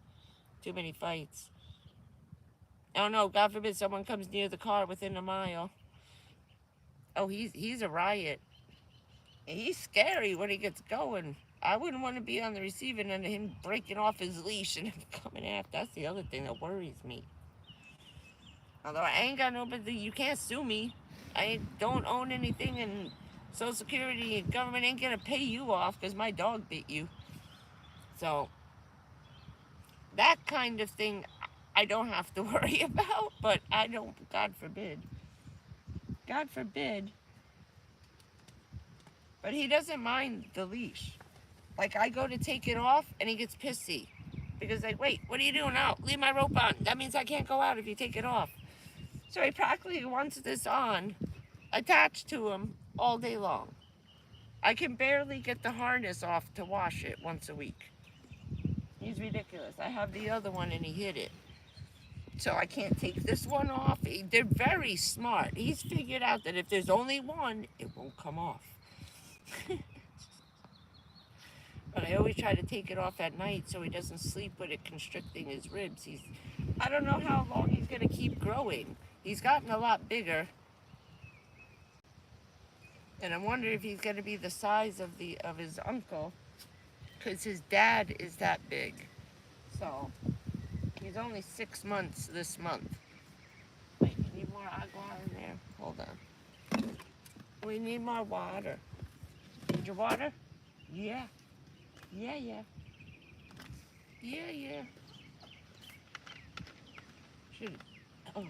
Too many fights. Oh no, God forbid someone comes near the car within a mile. Oh, he's a riot. He's scary when he gets going. I wouldn't want to be on the receiving end of him breaking off his leash and him coming after. That's the other thing that worries me. Although I ain't got nobody, you can't sue me. I don't own anything, and Social Security and government ain't gonna pay you off because my dog bit you. So that kind of thing I don't have to worry about, but I don't, God forbid. God forbid. But he doesn't mind the leash. Like, I go to take it off, and he gets pissy. Because, like, wait, what are you doing now? Leave my rope on. That means I can't go out if you take it off. So he practically wants this on, attached to him, all day long. I can barely get the harness off to wash it once a week. He's ridiculous. I have the other one, and he hid it. So I can't take this one off. They're very smart. He's figured out that if there's only one, it won't come off. But I always try to take it off at night so he doesn't sleep with it constricting his ribs. I don't know how long he's going to keep growing. He's gotten a lot bigger. And I wonder if he's going to be the size of his uncle, because his dad is that big. So he's only 6 months this month. Wait, we need more agua in there. Hold on. We need more water. Need your water? Yeah. Yeah. Yeah. Should. Oh.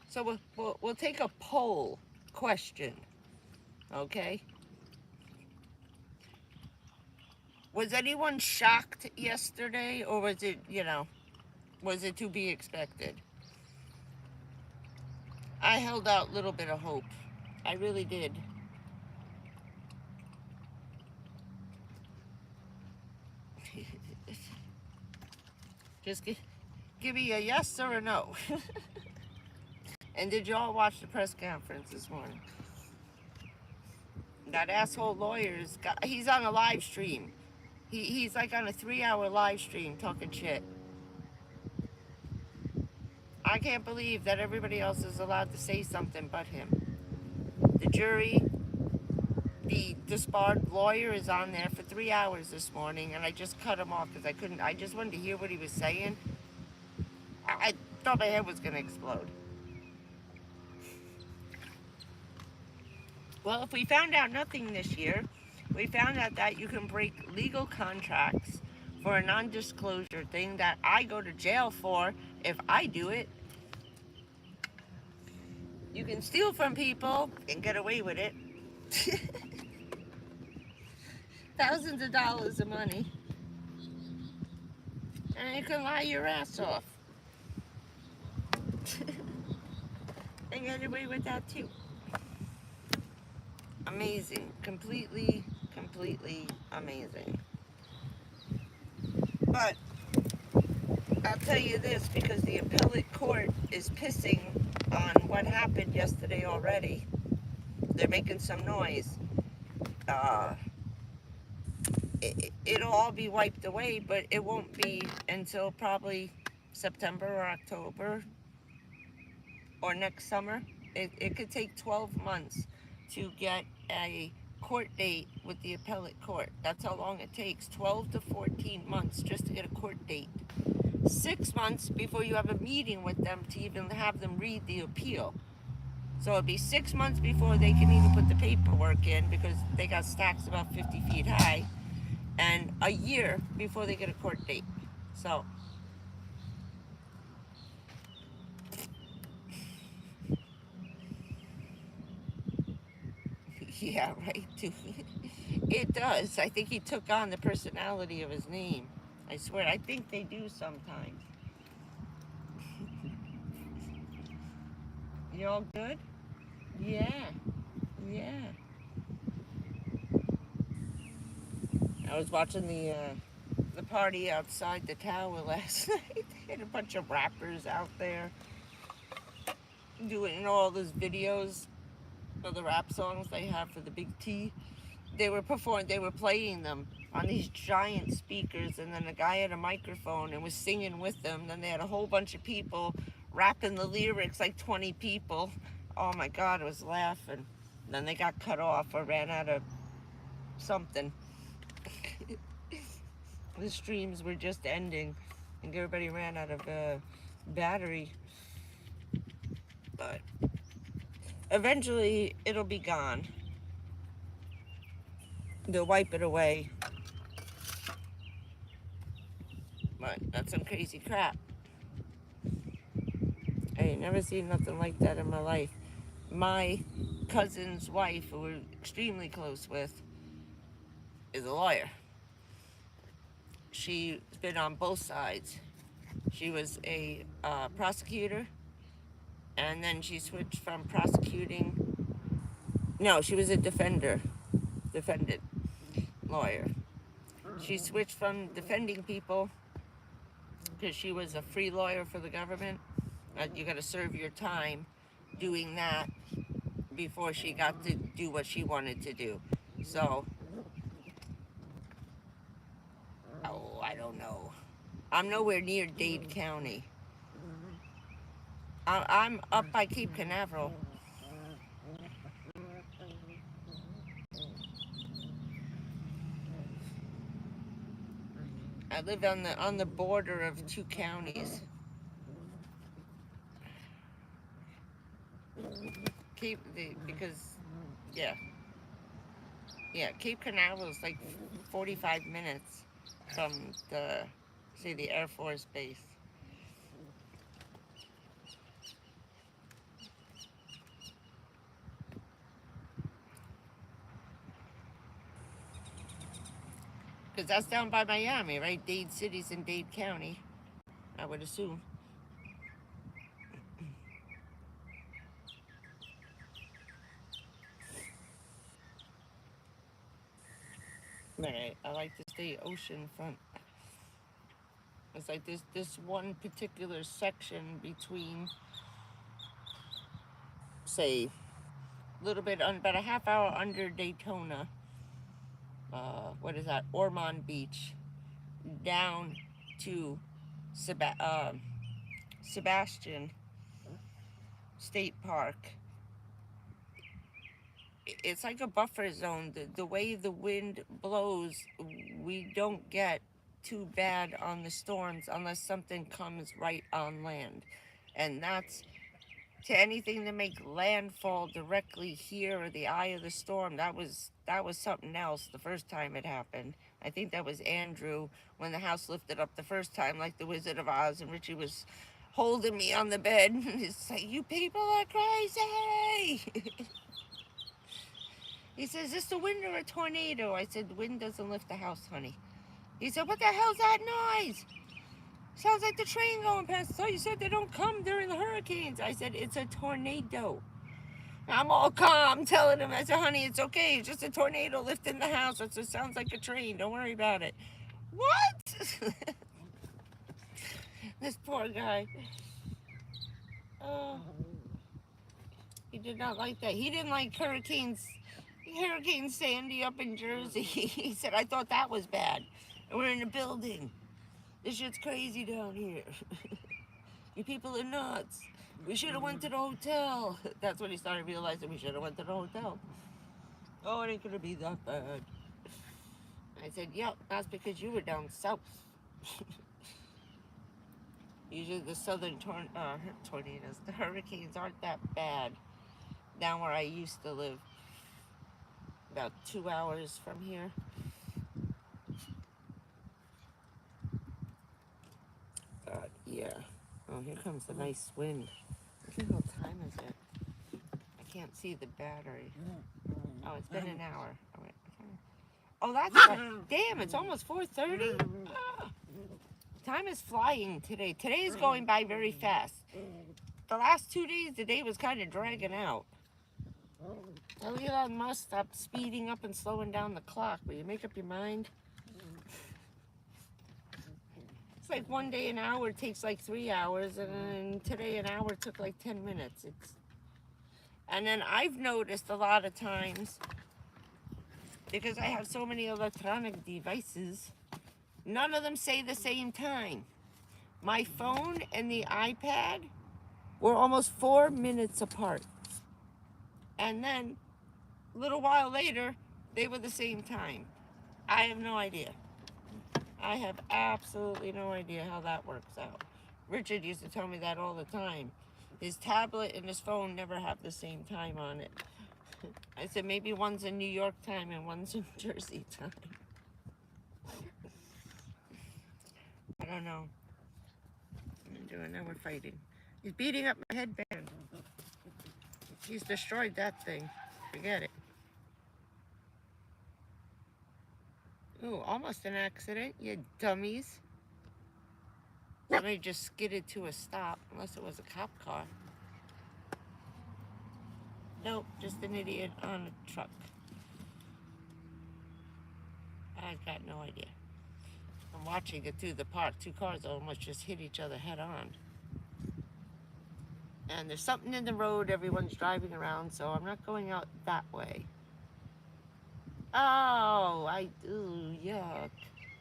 So we'll take a poll question, okay? Was anyone shocked yesterday, or was it, was it to be expected? I held out a little bit of hope. I really did. Just give me a yes or a no. And did y'all watch the press conference this morning? That asshole he's on a live stream. He's like on a 3-hour live stream talking shit. I can't believe that everybody else is allowed to say something but him. The jury, the disbarred lawyer is on there for 3 hours this morning, and I just cut him off because I just wanted to hear what he was saying. I thought my head was going to explode. Well, if we found out nothing this year, we found out that you can break legal contracts for a non-disclosure thing that I go to jail for if I do it. You can steal from people and get away with it. Thousands of dollars of money. And you can lie your ass off. And get away with that too. Amazing. Completely amazing. But I'll tell you this, because the appellate court is pissing on what happened yesterday already. They're making some noise. It'll all be wiped away, but it won't be until probably September or October or next summer. It could take 12 months to get a court date with the appellate court. That's how long it takes, 12 to 14 months just to get a court date. 6 months before you have a meeting with them to even have them read the appeal. So it'd be 6 months before they can even put the paperwork in, because they got stacks about 50 feet high, and a year before they get a court date. So yeah, right. It does. I think he took on the personality of his name. I swear, I think they do sometimes. You all good? Yeah. I was watching the party outside the tower last night. They had a bunch of rappers out there doing all those videos of the rap songs they have for the Big T. They were playing them on these giant speakers, and then a guy had a microphone and was singing with them. Then they had a whole bunch of people rapping the lyrics, like 20 people. Oh my God, I was laughing. Then they got cut off or ran out of something. The streams were just ending, and everybody ran out of battery. But eventually, it'll be gone. They'll wipe it away. But that's some crazy crap. I ain't never seen nothing like that in my life. My cousin's wife, who we're extremely close with, is a lawyer. She's been on both sides. She was a prosecutor, and then she switched from prosecuting. No, she was a defendant lawyer. She switched from defending people because she was a free lawyer for the government. You got to serve your time doing that before she got to do what she wanted to do. So, oh, I don't know. I'm nowhere near Dade County. I'm up by Cape Canaveral. I live on the border of two counties. Because yeah, Cape Canaveral is like 45 minutes from the Air Force Base. Because that's down by Miami, right? Dade City's in Dade County, I would assume. Right. I like to stay oceanfront. It's like this one particular section between, say, a little bit about a half hour under Daytona. What is that? Ormond Beach, down to Sebastian State Park. It's like a buffer zone. The way the wind blows, we don't get too bad on the storms unless something comes right on land. And that's to anything to make landfall directly here or the eye of the storm. That was something else the first time it happened. I think that was Andrew when the house lifted up the first time, like the Wizard of Oz, and Richie was holding me on the bed. It's like, you people are crazy. He says, is this the wind or a tornado? I said, the wind doesn't lift the house, honey. He said, what the hell's that noise? Sounds like the train going past. So you said they don't come during the hurricanes. I said, it's a tornado. I'm all calm telling him, I said, honey, it's okay. It's just a tornado lifting the house. It sounds like a train. Don't worry about it. What? This poor guy. Oh, he did not like that. He didn't like Hurricane Sandy up in Jersey. He said, I thought that was bad. And we're in a building. This shit's crazy down here. You people are nuts. We should have went to the hotel. That's when he started realizing we should have went to the hotel. Oh, it ain't gonna be that bad. I said, yep, that's because you were down south. Usually the southern tornadoes, the hurricanes aren't that bad down where I used to live. About 2 hours from here. Yeah. Oh, here comes the nice wind. Look at what time is it? I can't see the battery. Oh, it's been an hour. Oh, that's right. Damn, it's almost 4:30. Ah. Time is flying today. Today is going by very fast. The last 2 days, the day was kind of dragging out. Tell Elon Musk stop speeding up and slowing down the clock. Will you make up your mind? It's like one day an hour takes like 3 hours, and then today an hour took like 10 minutes. And then I've noticed a lot of times, because I have so many electronic devices, none of them say the same time. My phone and the iPad were almost 4 minutes apart. And then a little while later, they were the same time. I have no idea. I have absolutely no idea how that works out. Richard used to tell me that all the time. His tablet and his phone never have the same time on it. I said, maybe one's in New York time and one's in Jersey time. I don't know. What I'm doing now, we're fighting. He's beating up my headband. He's destroyed that thing. Forget it. Ooh, almost an accident, you dummies. Somebody just skidded to a stop, unless it was a cop car. Nope, just an idiot on a truck. I've got no idea. I'm watching it through the park. Two cars almost just hit each other head on. And there's something in the road, everyone's driving around, so I'm not going out that way. Oh, yuck.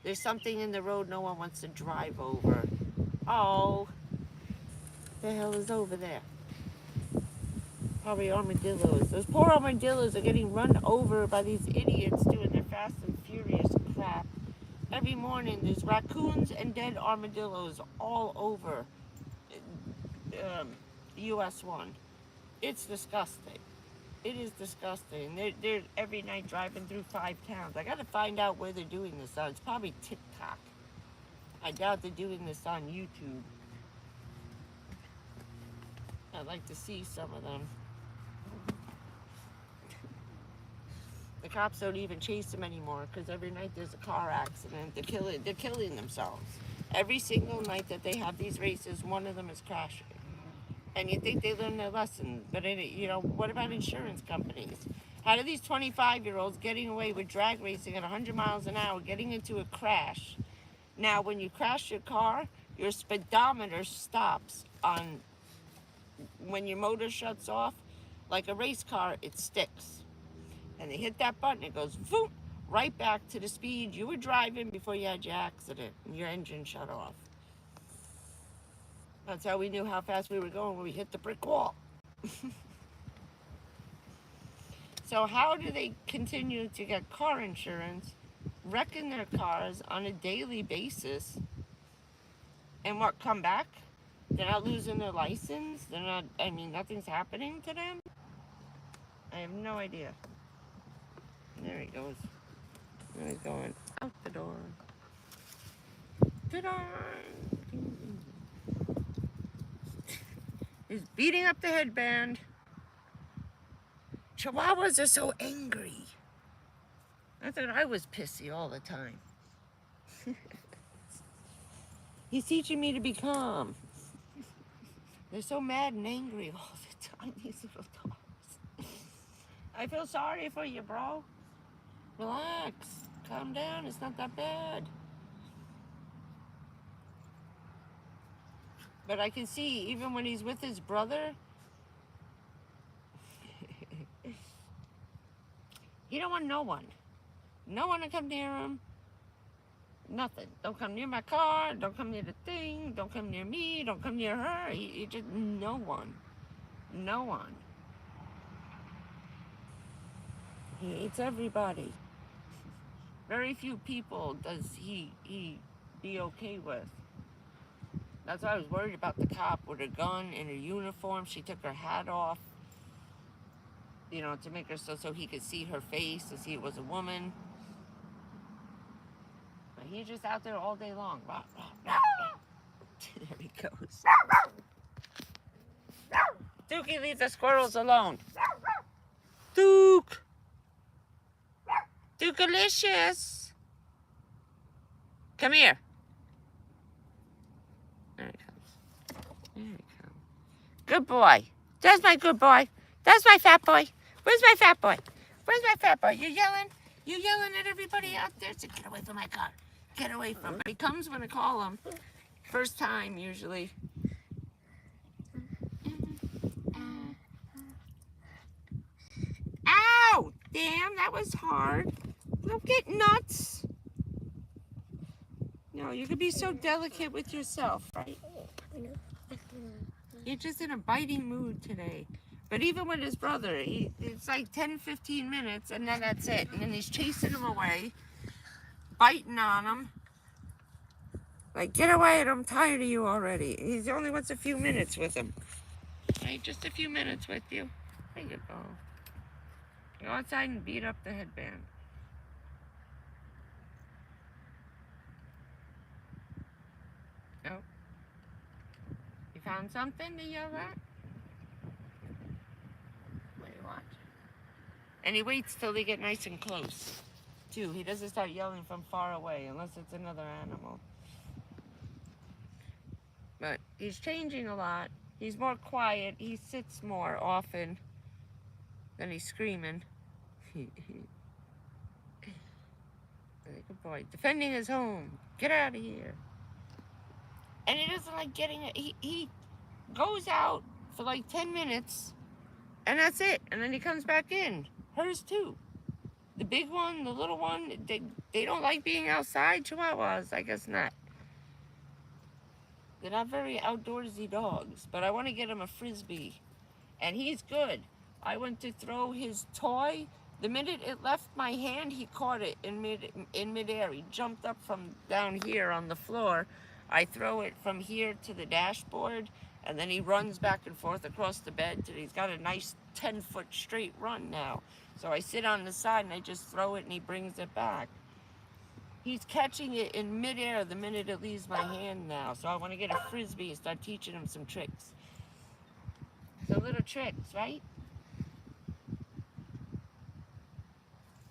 There's something in the road no one wants to drive over. Oh, the hell is over there? Probably armadillos. Those poor armadillos are getting run over by these idiots doing their Fast and Furious crap. Every morning there's raccoons and dead armadillos all over US 1. It's disgusting. It is disgusting. They're every night driving through 5 towns. I gotta find out where they're doing this on. It's probably TikTok. I doubt they're doing this on YouTube. I'd like to see some of them. The cops don't even chase them anymore because every night there's a car accident. They're killing themselves. Every single night that they have these races, one of them is crashing. And you think they learn their lesson, but what about insurance companies? How do these 25-year-olds getting away with drag racing at 100 miles an hour, getting into a crash? Now, when you crash your car, your speedometer stops on, when your motor shuts off, like a race car, it sticks. And they hit that button, it goes, voop, right back to the speed you were driving before you had your accident and your engine shut off. That's how we knew how fast we were going when we hit the brick wall. So how do they continue to get car insurance, wrecking their cars on a daily basis, and what, come back? They're not losing their license? Nothing's happening to them? I have no idea. There he goes. There he's going out the door. Ta-da! He's beating up the headband. Chihuahuas are so angry. I thought I was pissy all the time. He's teaching me to be calm. They're so mad and angry all the time, these little dogs. I feel sorry for you, bro. Relax. Calm down. It's not that bad. But I can see, even when he's with his brother, he don't want no one. No one to come near him. Nothing. Don't come near my car. Don't come near the thing. Don't come near me. Don't come near her. He just, no one. No one. He hates everybody. Very few people does he be okay with. That's why I was worried about the cop with her gun and her uniform. She took her hat off, to make her so he could see her face, to see it was a woman. But he's just out there all day long. There he goes. Dookie, leave the squirrels alone. Duke! Duke-alicious! Come here. There he comes. There he comes. Good boy. That's my good boy. That's my fat boy. Where's my fat boy? Where's my fat boy? You yelling? You yelling at everybody out there? So get away from my car. Get away from him. He comes when I call him. First time, usually. Ow! Damn, that was hard. Don't get nuts. No, you could be so delicate with yourself, right? You're just in a biting mood today. But even with his brother, it's like 10, 15 minutes, and then that's it. And then he's chasing him away, biting on him. Like, get away, I'm tired of you already. He only wants a few minutes with him. Right, just a few minutes with you. There you go. Go outside and beat up the headband. Oh. You found something to yell at? What do you want? And he waits till they get nice and close, too. He doesn't start yelling from far away unless it's another animal. But he's changing a lot. He's more quiet. He sits more often than he's screaming. Good boy. Defending his home. Get out of here. And he doesn't like getting it. He goes out for like 10 minutes, and that's it. And then he comes back in. Hers too. The big one, the little one, they don't like being outside. Chihuahuas, I guess not. They're not very outdoorsy dogs, but I want to get him a Frisbee. And he's good. I went to throw his toy. The minute it left my hand, he caught it in midair. He jumped up from down here on the floor. I throw it from here to the dashboard, and then he runs back and forth across the bed till he's got a nice 10-foot straight run now. So I sit on the side and I just throw it and he brings it back. He's catching it in midair the minute it leaves my hand now. So I want to get a Frisbee and start teaching him some tricks. So little tricks, right?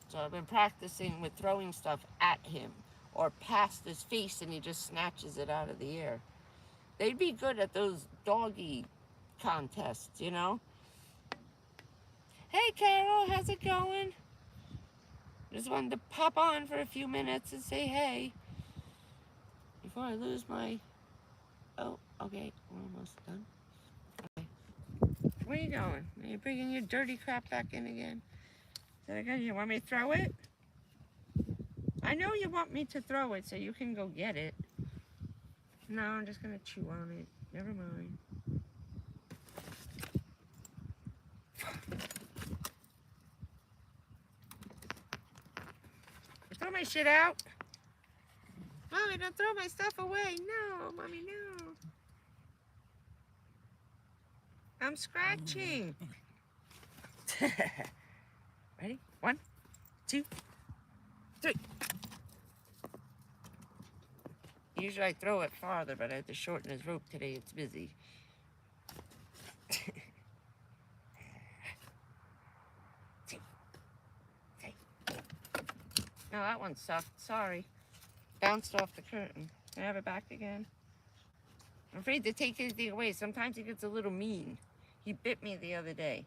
So I've been practicing with throwing stuff at him or past his face and he just snatches it out of the air. They'd be good at those doggy contests, you know? Hey Carol, how's it going? Just wanted to pop on for a few minutes and say hey before I lose my... Oh, okay, we're almost done. Okay. Where are you going? Are you bringing your dirty crap back in again? Is that good? You want me to throw it? I know you want me to throw it so you can go get it. No, I'm just gonna chew on it. Never mind. Throw my shit out. Mommy, don't throw my stuff away. No, Mommy, no. I'm scratching. Ready? 1, 2, 3. Usually I throw it farther, but I had to shorten his rope today. It's busy. No, that one sucked. Sorry. Bounced off the curtain. Can I have it back again? I'm afraid to take anything away. Sometimes he gets a little mean. He bit me the other day.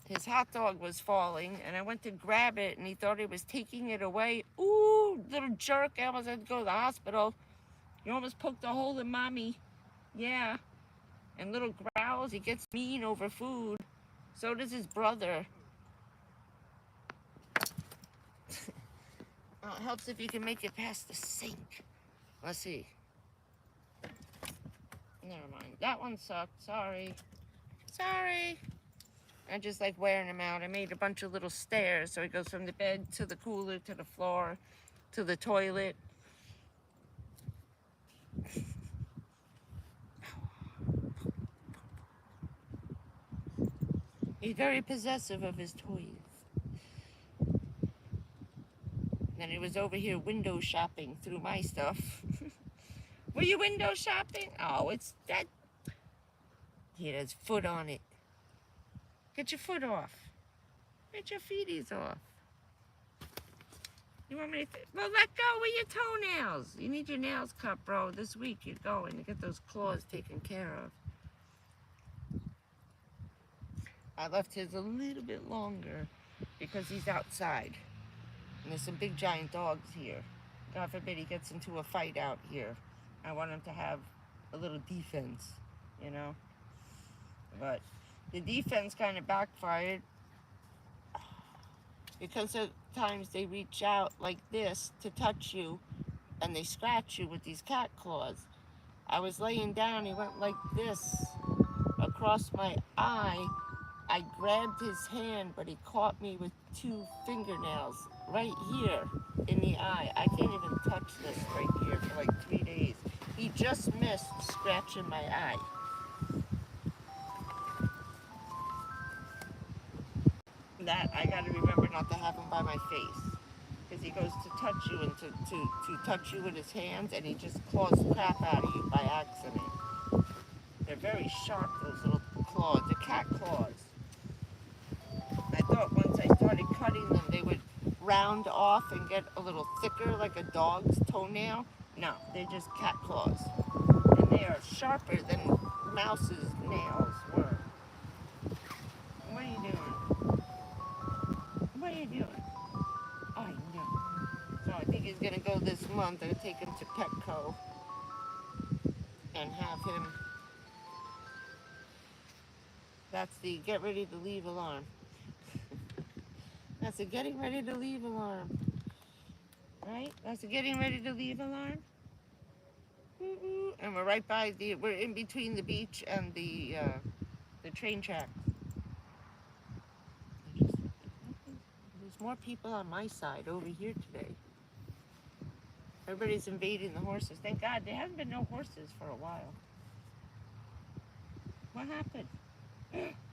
His hot dog was falling, and I went to grab it, and he thought he was taking it away. Ooh, little jerk. I almost had to go to the hospital. You almost poked a hole in Mommy. Yeah. And little growls. He gets mean over food. So does his brother. Well, it helps if you can make it past the sink. Let's see. Never mind. That one sucked. Sorry. Sorry. I just like wearing him out. I made a bunch of little stairs. So he goes from the bed to the cooler to the floor to the toilet. He's very possessive of his toys. Then he was over here window shopping through my stuff. Were you window shopping? Oh, it's that. He has foot on it. Get your foot off. Get your feeties off. You want me to... Well, let go with your toenails. You need your nails cut, bro. This week you're going to get those claws taken care of. I left his a little bit longer because he's outside. And there's some big giant dogs here. God forbid he gets into a fight out here. I want him to have a little defense, you know? But the defense kind of backfired because at times they reach out like this to touch you and they scratch you with these cat claws. I was laying down, he went like this across my eye. I grabbed his hand, but he caught me with 2 fingernails right here in the eye. I can't even touch this right here for like 3 days. He just missed scratching my eye. That I gotta remember not to have him by my face, because he goes to touch you and to touch you with his hands, and he just claws the crap out of you by accident. They're very sharp, those little claws. They're cat claws. I thought once I started cutting them, they would round off and get a little thicker like a dog's toenail. No, they're just cat claws. And they are sharper than mouse's nails were. What are you doing? What are you doing? I know. So I think he's going to go this month. I'll take him to Petco. and have him. That's the get ready to leave alarm. That's a getting ready to leave alarm. Right? That's a getting ready to leave alarm. And we're right by we're in between the beach and the train track. There's more people on my side over here today. Everybody's invading the horses. Thank God there haven't been no horses for a while. What happened?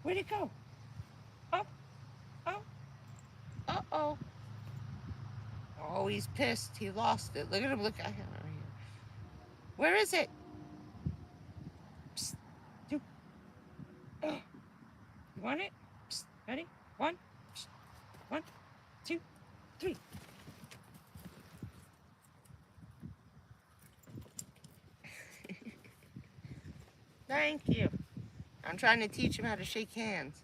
Where'd it go? Oh, oh, uh-oh. Oh, he's pissed. He lost it. Look at him. Look at him right here. Where is it? Psst. You want it? Psst. Ready? 1, 1, 2, 3. Thank you. I'm trying to teach him how to shake hands.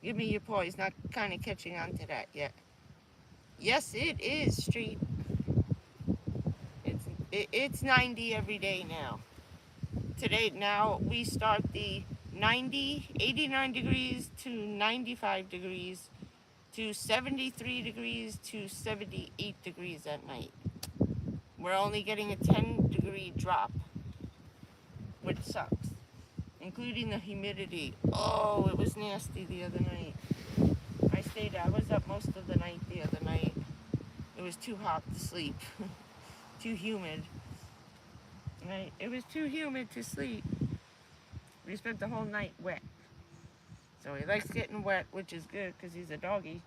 Give me your paw. He's not kind of catching on to that yet. Yes, it is street. It's 90 every day now. Today, now we start the 89 degrees to 95 degrees to 73 degrees to 78 degrees at night. We're only getting a 10-degree drop, which sucks, including the humidity. Oh, it was nasty the other night. I was up most of the night the other night. It was too hot to sleep, too humid. Right? It was too humid to sleep. We spent the whole night wet. So he likes getting wet, which is good because he's a doggy.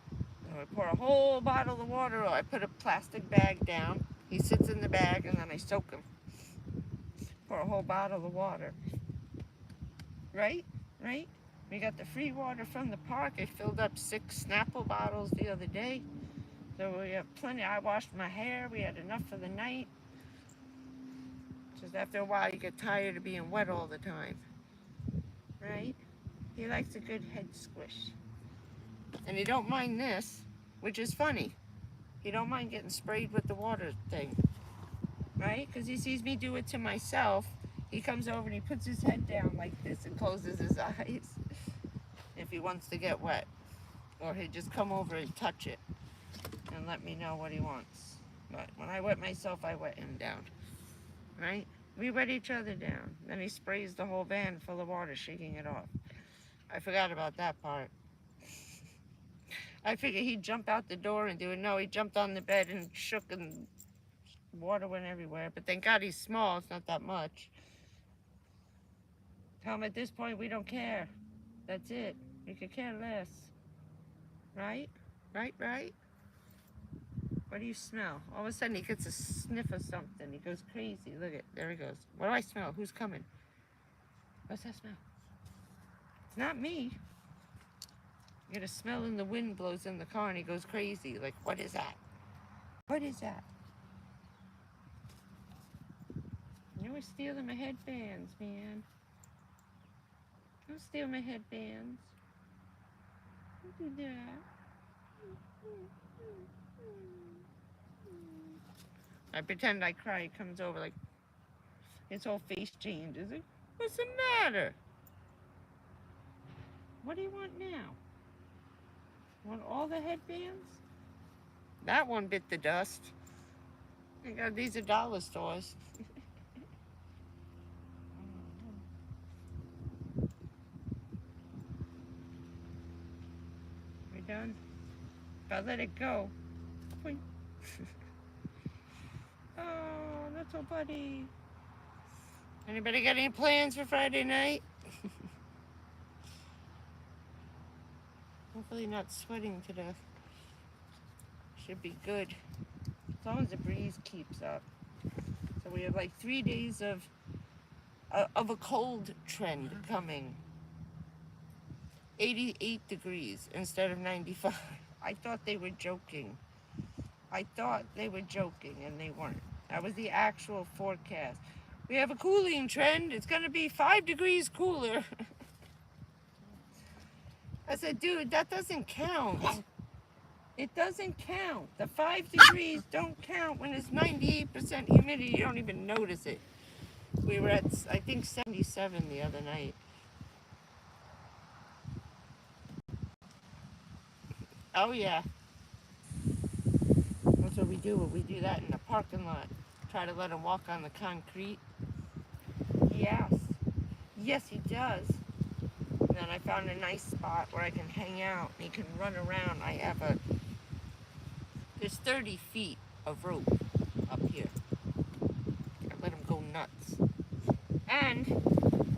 So I pour a whole bottle of water. I put a plastic bag down. He sits in the bag and then I soak him. Pour a whole bottle of water. Right? Right? We got the free water from the park. I filled up 6 Snapple bottles the other day. So we have plenty. I washed my hair. We had enough for the night. Just after a while, you get tired of being wet all the time. Right? He likes a good head squish. And he don't mind this, which is funny. He don't mind getting sprayed with the water thing. Right? Because he sees me do it to myself. He comes over and he puts his head down like this and closes his eyes if he wants to get wet. Or he'd just come over and touch it and let me know what he wants. But when I wet myself, I wet him down. Right? We wet each other down. Then he sprays the whole van full of water, shaking it off. I forgot about that part. I figured he'd jump out the door and do it. No, he jumped on the bed and shook and water went everywhere. But thank God he's small. It's not that much. Tell him at this point we don't care. That's it. We could care less. Right? Right, right? What do you smell? All of a sudden he gets a sniff of something. He goes crazy. Look at, there he goes. What do I smell? Who's coming? What's that smell? It's not me. You get a smell and the wind blows in the car and he goes crazy. Like, what is that? What is that? You were stealing my headbands, man. Don't steal my headbands. Don't do that. I pretend I cry. He comes over like, his whole face changes. Like, what's the matter? What do you want now? Want all the headbands? That one bit the dust. I got these are dollar stores. We done? If I let it go. Boing. Oh, little buddy. Anybody got any plans for Friday night? Hopefully not sweating to death. Should be good. As long as the breeze keeps up. So we have like 3 days of a cold trend coming. 88 degrees instead of 95. I thought they were joking. I thought they were joking and they weren't. That was the actual forecast. We have a cooling trend. It's going to be 5 degrees cooler. I said, dude, that doesn't count. It doesn't count. The 5 degrees don't count when it's 98% humidity. You don't even notice it. We were at, I think, 77 the other night. Oh, yeah. That's what we do. We do that in the parking lot. Try to let him walk on the concrete. Yes. Yes, he does. And then I found a nice spot where I can hang out and he can run around. There's 30 feet of rope up here. I let him go nuts. And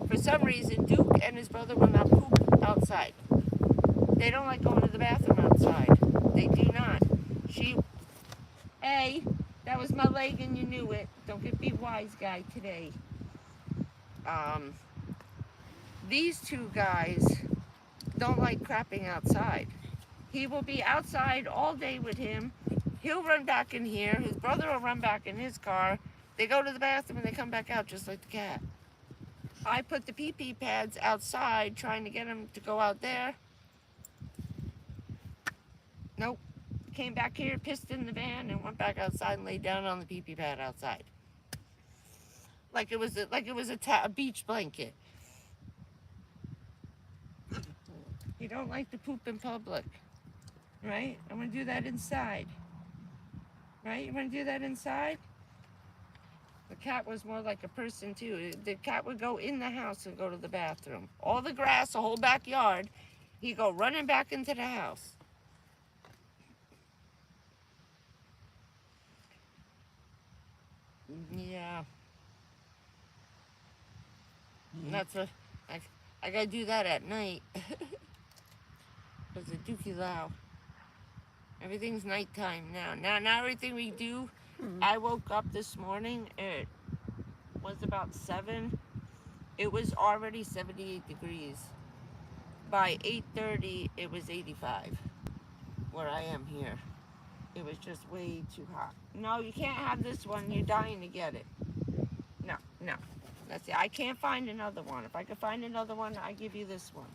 for some reason, Duke and his brother will not poop outside. They don't like going to the bathroom outside. They do not. Hey, that was my leg and you knew it. Don't get be wise guy today. These two guys don't like crapping outside. He will be outside all day with him. He'll run back in here. His brother will run back in his car. They go to the bathroom and they come back out just like the cat. I put the pee-pee pads outside trying to get him to go out there. Nope. Came back here, pissed in the van, and went back outside and laid down on the pee-pee pad outside. Like it was a beach blanket. You don't like to poop in public, right? I'm gonna do that inside. Right? You wanna do that inside? The cat was more like a person too. The cat would go in the house and go to the bathroom. All the grass, the whole backyard, he'd go running back into the house. Yeah. That's what I gotta do that at night. Because the dookie loud. Everything's nighttime now. Now everything we do, I woke up this morning, it was about 7. It was already 78 degrees. By 8:30, it was 85, where I am here. It was just way too hot. No, you can't have this one. You're dying to get it. No. That's it. I can't find another one. If I could find another one, I give you this one.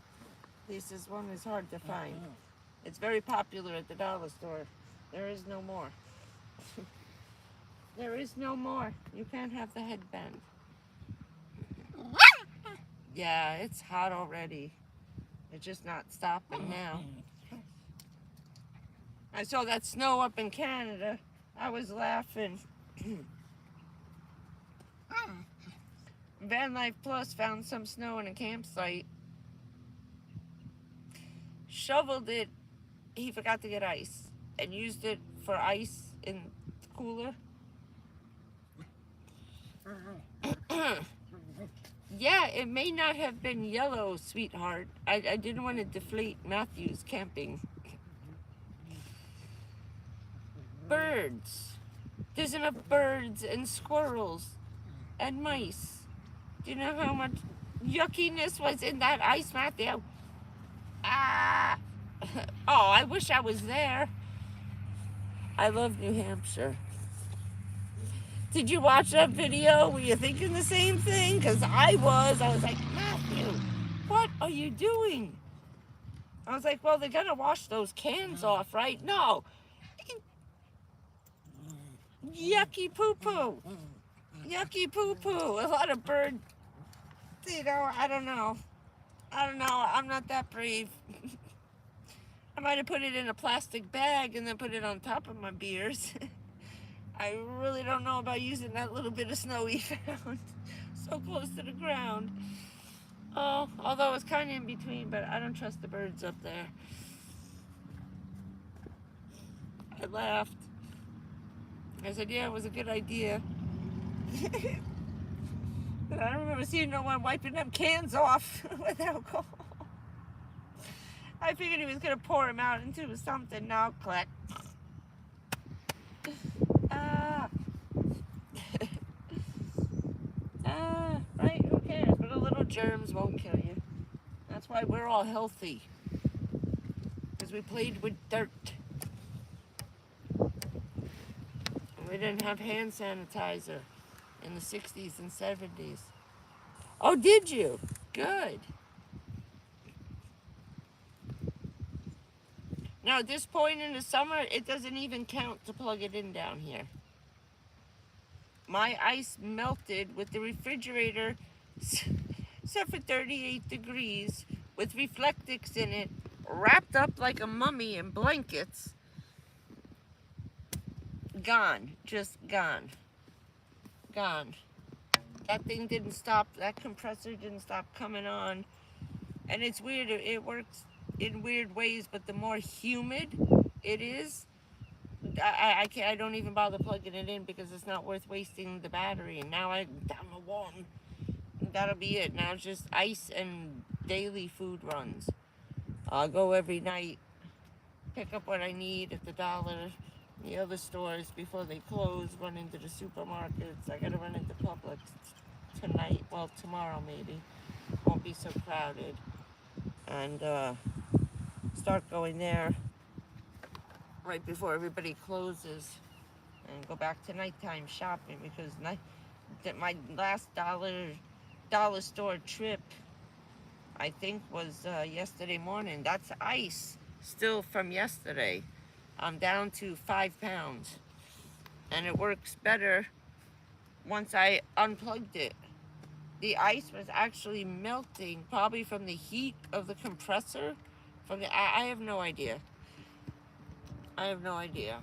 This one is hard to find. It's very popular at the dollar store. There is no more. There is no more. You can't have the headband. Yeah, it's hot already. It's just not stopping now. I saw that snow up in Canada. I was laughing. Van Life Plus found some snow in a campsite. Shoveled it. He forgot to get ice and used it for ice in the cooler. Yeah, it may not have been yellow, sweetheart. I didn't want to deflate Matthew's camping. Birds. There's enough birds and squirrels and mice. Do you know how much yuckiness was in that ice, Matthew? Ah! Oh, I wish I was there. I love New Hampshire. Did you watch that video? Were you thinking the same thing? Because I was. I was like, Matthew, what are you doing? I was like, well, they're going to wash those cans off, right? No. Yucky poo-poo. Yucky poo-poo. A lot of bird, I don't know. I'm not that brave. I might have put it in a plastic bag and then put it on top of my beers. I really don't know about using that little bit of snow we found so close to the ground. Oh, although it's kind of in between, but I don't trust the birds up there. I laughed. I said, yeah, it was a good idea. But I don't remember seeing no one wiping them cans off with alcohol. I figured he was going to pour them out into something. Now, click. Right, who cares? But a little germs won't kill you. That's why we're all healthy. Because we played with dirt. We didn't have hand sanitizer in the 60s and 70s. Oh, did you? Good. Now, at this point in the summer, it doesn't even count to plug it in down here. My ice melted with the refrigerator set for 38 degrees with Reflectix in it, wrapped up like a mummy in blankets. Gone. Just gone. Gone. That thing didn't stop. That compressor didn't stop coming on. And it's weird. It works in weird ways, but the more humid it is, I don't even bother plugging it in because it's not worth wasting the battery. And now I'm down to one. That'll be it. Now it's just ice and daily food runs. I'll go every night, pick up what I need at the dollar, the other stores before they close, run into the supermarkets. I gotta run into Publix tonight, well, tomorrow maybe. Won't be so crowded. And start going there right before everybody closes and go back to nighttime shopping because my last dollar store trip, I think, was yesterday morning. That's ice still from yesterday. I'm down to 5 pounds, and it works better once I unplugged it. The ice was actually melting, probably from the heat of the compressor. I have no idea. I have no idea.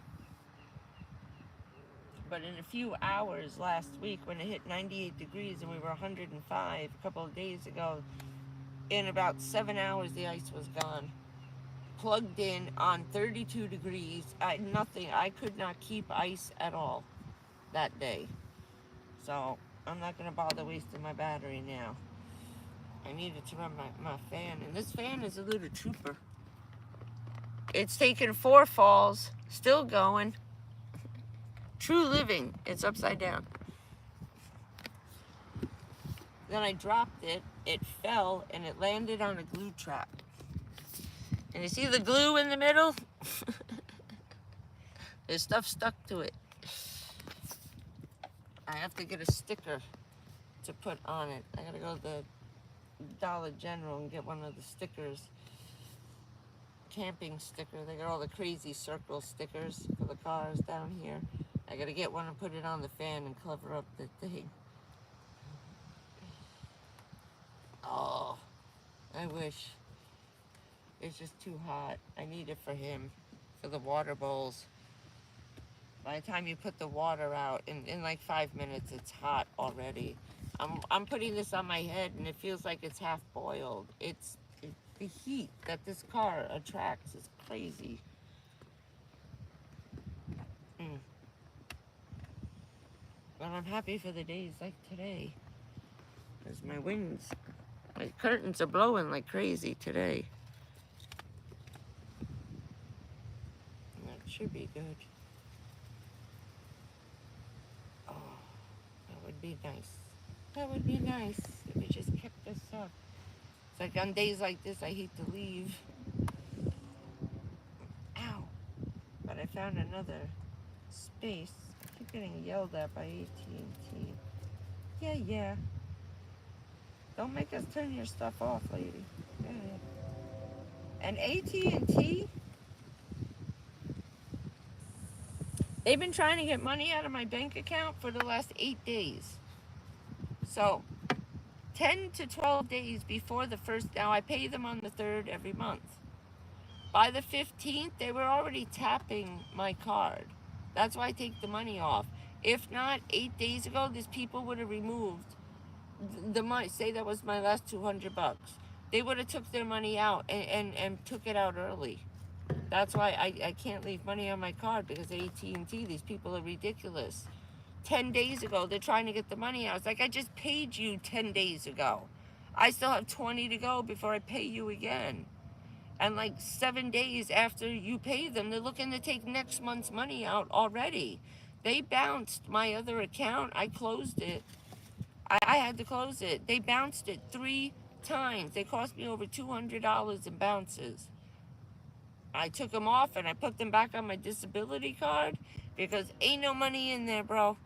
But in a few hours last week, when it hit 98 degrees and we were 105 a couple of days ago, in about 7 hours the ice was gone. Plugged in on 32 degrees. Nothing. I could not keep ice at all that day. So I'm not going to bother wasting my battery now. I needed to run my fan. And this fan is a little trooper. It's taken 4 falls. Still going. True living. It's upside down. Then I dropped it. It fell and it landed on a glue trap. And you see the glue in the middle? There's stuff stuck to it. I have to get a sticker to put on it. I gotta go to the Dollar General and get one of the stickers. Camping sticker. They got all the crazy circle stickers for the cars down here. I gotta get one and put it on the fan and cover up the thing. Oh, I wish. It's just too hot. I need it for him, for the water bowls. By the time you put the water out, in like 5 minutes, it's hot already. I'm putting this on my head, and it feels like it's half boiled. It's the heat that this car attracts is crazy. But I'm happy for the days like today, because my curtains are blowing like crazy today. That should be good. Oh, that would be nice. That would be nice if it just kept this up. It's like on days like this, I hate to leave. Ow. But I found another space. I keep getting yelled at by AT&T. Yeah. Don't make us turn your stuff off, lady. Go ahead. And AT&T, they've been trying to get money out of my bank account for the last 8 days. So 10 to 12 days before the first, now I pay them on the 3rd every month. By the 15th, they were already tapping my card. That's why I take the money off. If not, 8 days ago, these people would have removed the money. Say that was my last $200. They would have took their money out and took it out early. That's why I can't leave money on my card, because AT&T, these people are ridiculous. 10 days ago, they're trying to get the money out. It's like, I just paid you 10 days ago. I still have 20 to go before I pay you again. And like 7 days after you pay them, they're looking to take next month's money out already. They bounced my other account. I closed it. I had to close it. They bounced it 3 times. They cost me over $200 in bounces. I took them off and I put them back on my disability card because ain't no money in there, bro.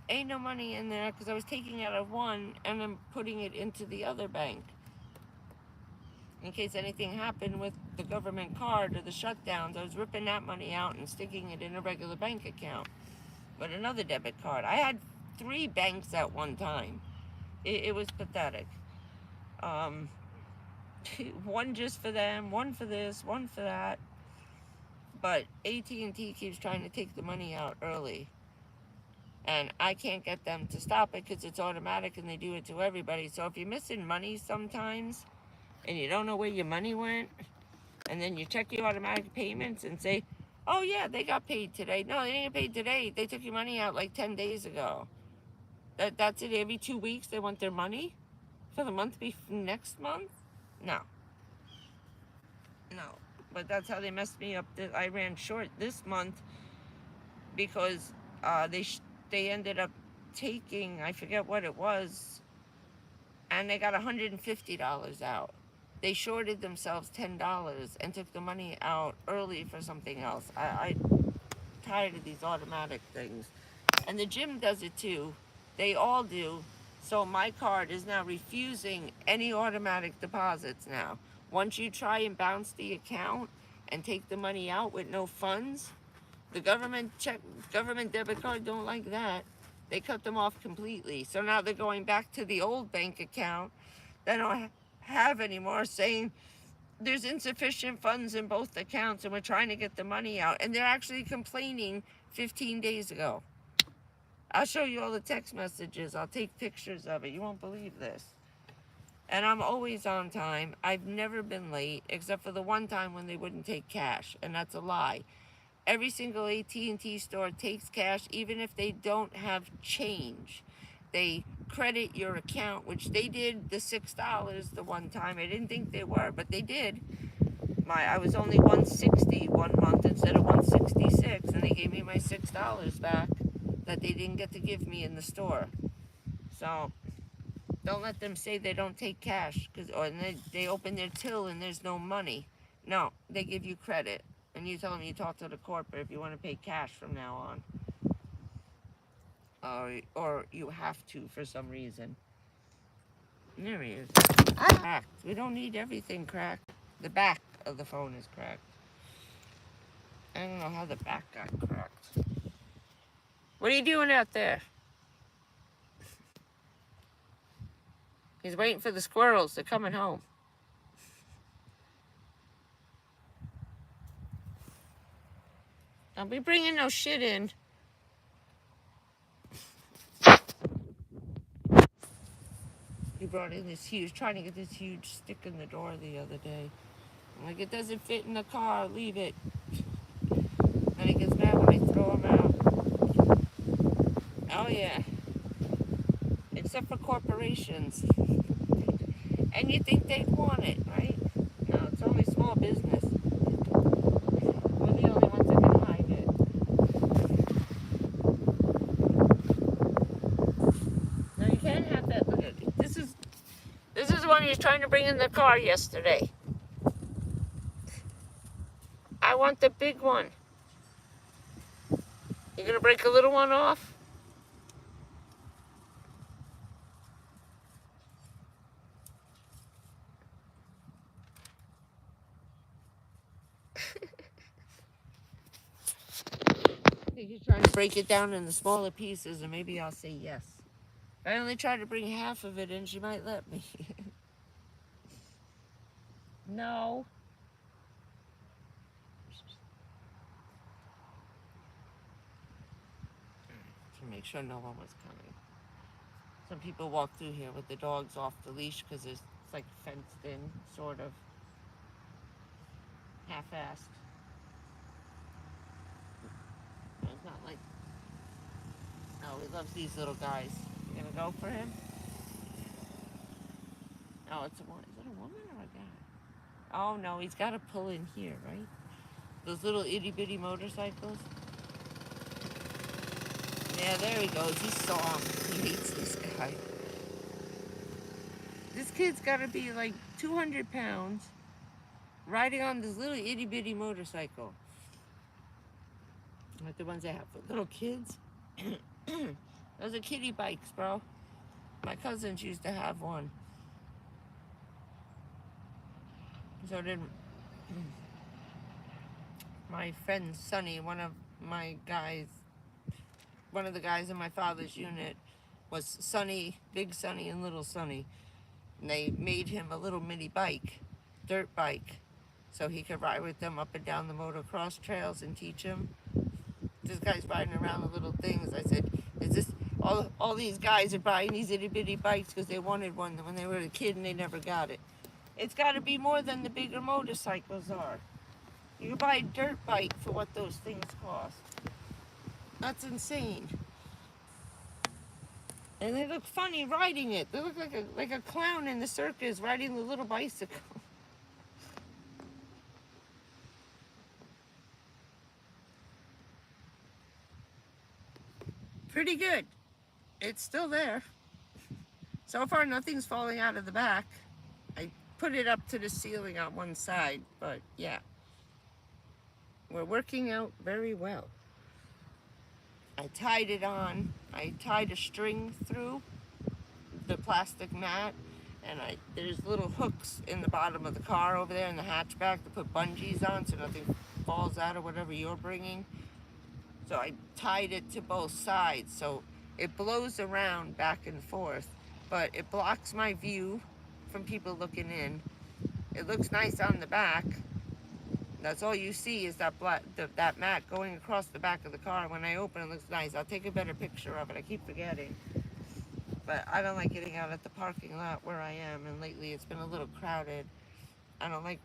Ain't no money in there, because I was taking it out of one and then putting it into the other bank in case anything happened with the government card or the shutdowns. I was ripping that money out and sticking it in a regular bank account. with another debit card. I had 3 banks at one time. It was pathetic. Um, one just for them, one for this, one for that. But AT&T keeps trying to take the money out early. And I can't get them to stop it because it's automatic and they do it to everybody. So if you're missing money sometimes and you don't know where your money went, and then you check your automatic payments and say, oh yeah, they got paid today. No, they didn't get paid today. They took your money out like 10 days ago. That's it. Every 2 weeks they want their money for the month next month? No. No. But that's how they messed me up. I ran short this month because they ended up taking, I forget what it was, and they got $150 out. They shorted themselves $10 and took the money out early for something else. I'm tired of these automatic things. And the gym does it too. They all do. So my card is now refusing any automatic deposits now. Once you try and bounce the account and take the money out with no funds, the government debit card don't like that. They cut them off completely. So now they're going back to the old bank account that don't have anymore, saying there's insufficient funds in both accounts and we're trying to get the money out. And they're actually complaining 15 days ago. I'll show you all the text messages. I'll take pictures of it. You won't believe this. And I'm always on time. I've never been late, except for the one time when they wouldn't take cash, and that's a lie. Every single AT&T store takes cash, even if they don't have change. They credit your account, which they did the $6 the one time. I didn't think they were, but they did. I was only $160 one month instead of $166, and they gave me my $6 back that they didn't get to give me in the store. So don't let them say they don't take cash, or they open their till and there's no money. No, they give you credit, and you tell them you talk to the corporate if you want to pay cash from now on, or you have to for some reason. And there he is. Cracked. We don't need everything cracked. The back of the phone is cracked. I don't know how the back got cracked. What are you doing out there? He's waiting for the squirrels. They're coming home. Don't be bringing no shit in. He brought in this huge, trying to get this huge stick in the door the other day. I'm like, it doesn't fit in the car. Leave it. And he gets mad when I throw him out. Oh yeah. Except for corporations. And you think they'd want it, right? No, it's only small business. We're the only ones that can hide it. No, you can't have that. Look at it. This is the one he was trying to bring in the car yesterday. I want the big one. You gonna break a little one off? I think he's trying to break it down into smaller pieces, and maybe I'll say yes. I only tried to bring half of it in, she might let me. No. To make sure no one was coming. Some people walk through here with the dogs off the leash because it's like fenced in, sort of. Half-assed. It's not like... Oh, he loves these little guys. You gonna go for him? Oh, it's a woman. Is it a woman or a guy? Oh, no, he's got to pull in here, right? Those little itty-bitty motorcycles. Yeah, there he goes. He saw him. He hates this guy. This kid's got to be like 200 pounds riding on this little itty-bitty motorcycle. Like the ones they have for little kids. Those are kiddie bikes, bro. My cousins used to have one. So did my friend Sonny, one of my guys' one of the guys in my father's unit was Sonny, Big Sonny and Little Sonny. And they made him a little mini bike, dirt bike, so he could ride with them up and down the motocross trails and teach him. This guy's riding around the little things. I said, is this, all these guys are buying these itty bitty bikes because they wanted one when they were a kid and they never got it. It's got to be more than the bigger motorcycles are. You can buy a dirt bike for what those things cost. That's insane. And they look funny riding it. They look like a clown in the circus riding the little bicycle. Pretty good. It's still there. So far, nothing's falling out of the back. I put it up to the ceiling on one side, but yeah. We're working out very well. I tied it on. I tied a string through the plastic mat, and there's little hooks in the bottom of the car over there in the hatchback to put bungees on so nothing falls out of whatever you're bringing. So I tied it to both sides so it blows around back and forth, but it blocks my view from people looking in. It looks nice on the back. That's all you see is that that mat going across the back of the car. When I open it, looks nice. I'll take a better picture of it. I keep forgetting. But I don't like getting out at the parking lot where I am, and lately it's been a little crowded. I don't like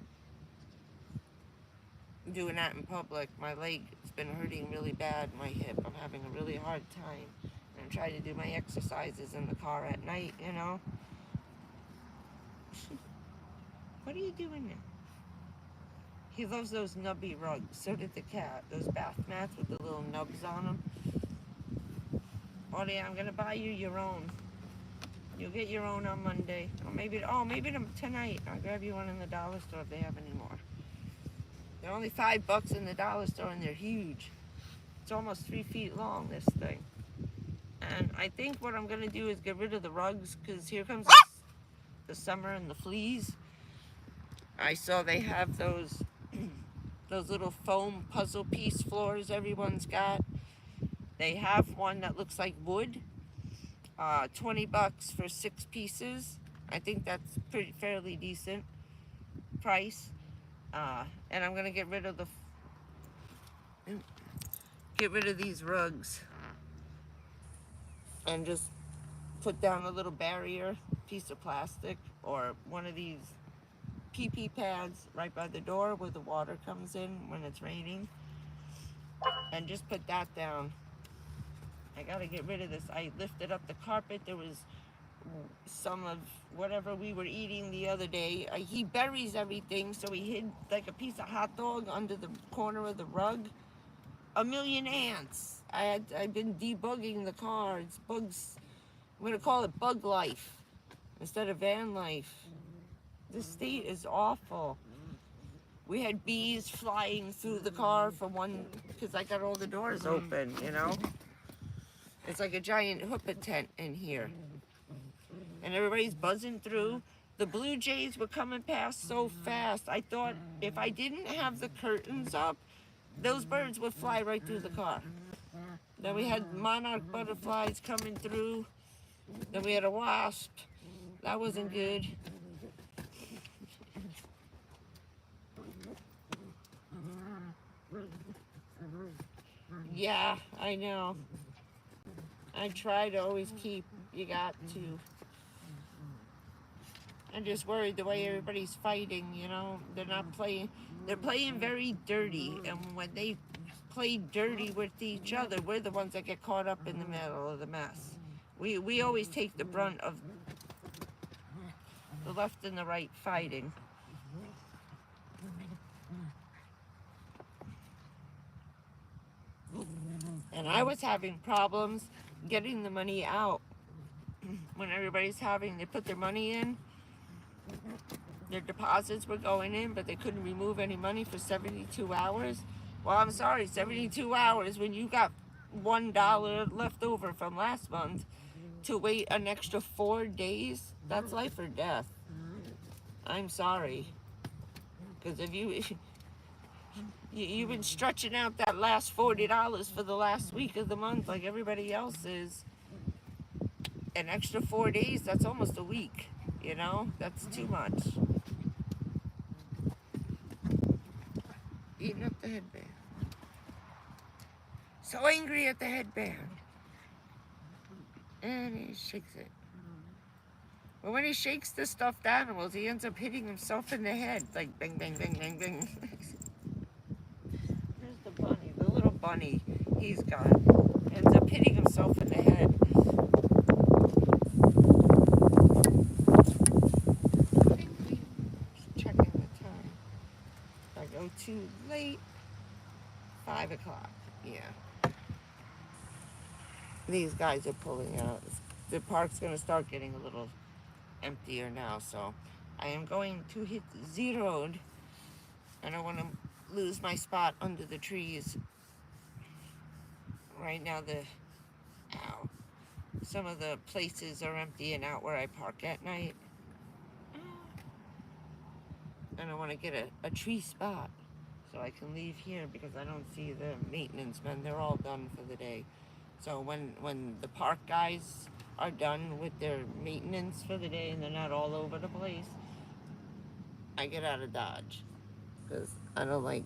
doing that in public. My leg has been hurting really bad, my hip. I'm having a really hard time. And I'm trying to do my exercises in the car at night, you know? What are you doing now? He loves those nubby rugs. So did the cat. Those bath mats with the little nubs on them. Audie, I'm going to buy you your own. You'll get your own on Monday. Or maybe tonight. I'll grab you one in the dollar store if they have any more. They're only $5 in the dollar store and they're huge. It's almost 3 feet long, this thing. And I think what I'm going to do is get rid of the rugs because here comes the summer and the fleas. I saw they have those little foam puzzle piece floors everyone's got. They have one that looks like wood. $20 for 6 pieces. I think that's fairly decent price. And I'm gonna get rid of these rugs and just put down a little barrier piece of plastic or one of these PP pads right by the door where the water comes in when it's raining, and just put that down. I gotta get rid of this. I lifted up the carpet. There was some of whatever we were eating the other day. He buries everything, so he hid like a piece of hot dog under the corner of the rug. A million ants. I've been debugging the car. It's bugs. I'm gonna call it bug life instead of van life. The state is awful. We had bees flying through the car from one, because I got all the doors open, you know? It's like a giant hoopah tent in here. And everybody's buzzing through. The blue jays were coming past so fast. I thought if I didn't have the curtains up, those birds would fly right through the car. Then we had monarch butterflies coming through. Then we had a wasp. That wasn't good. Yeah, I know. I try to always keep, you got to. I'm just worried the way everybody's fighting, you know. They're playing very dirty, and when they play dirty with each other, we're the ones that get caught up in the middle of the mess. We always take the brunt of the left and the right fighting. And I was having problems getting the money out when everybody's they put their money in. Their deposits were going in, but they couldn't remove any money for 72 hours. Well, I'm sorry, 72 hours when you got $1 left over from last month to wait an extra 4 days, that's life or death. I'm sorry. Because if You've been stretching out that last $40 for the last week of the month like everybody else is. An extra 4 days, that's almost a week, you know? That's too much. Eating up the headband. So angry at the headband. And he shakes it. But when he shakes the stuffed animals, he ends up hitting himself in the head. Like bang, bang, bang, bang, bang. There's the bunny, the little bunny he's got. Ends up hitting himself in the head. Checking the time. If I go too late, 5 o'clock. Yeah. These guys are pulling out. The park's going to start getting a little emptier now, so I am going to hit zeroed. I don't want to lose my spot under the trees. Right now, some of the places are emptying out where I park at night. And I want to get a tree spot so I can leave here because I don't see the maintenance men. They're all done for the day. So when the park guys are done with their maintenance for the day and they're not all over the place, I get out of Dodge because I don't like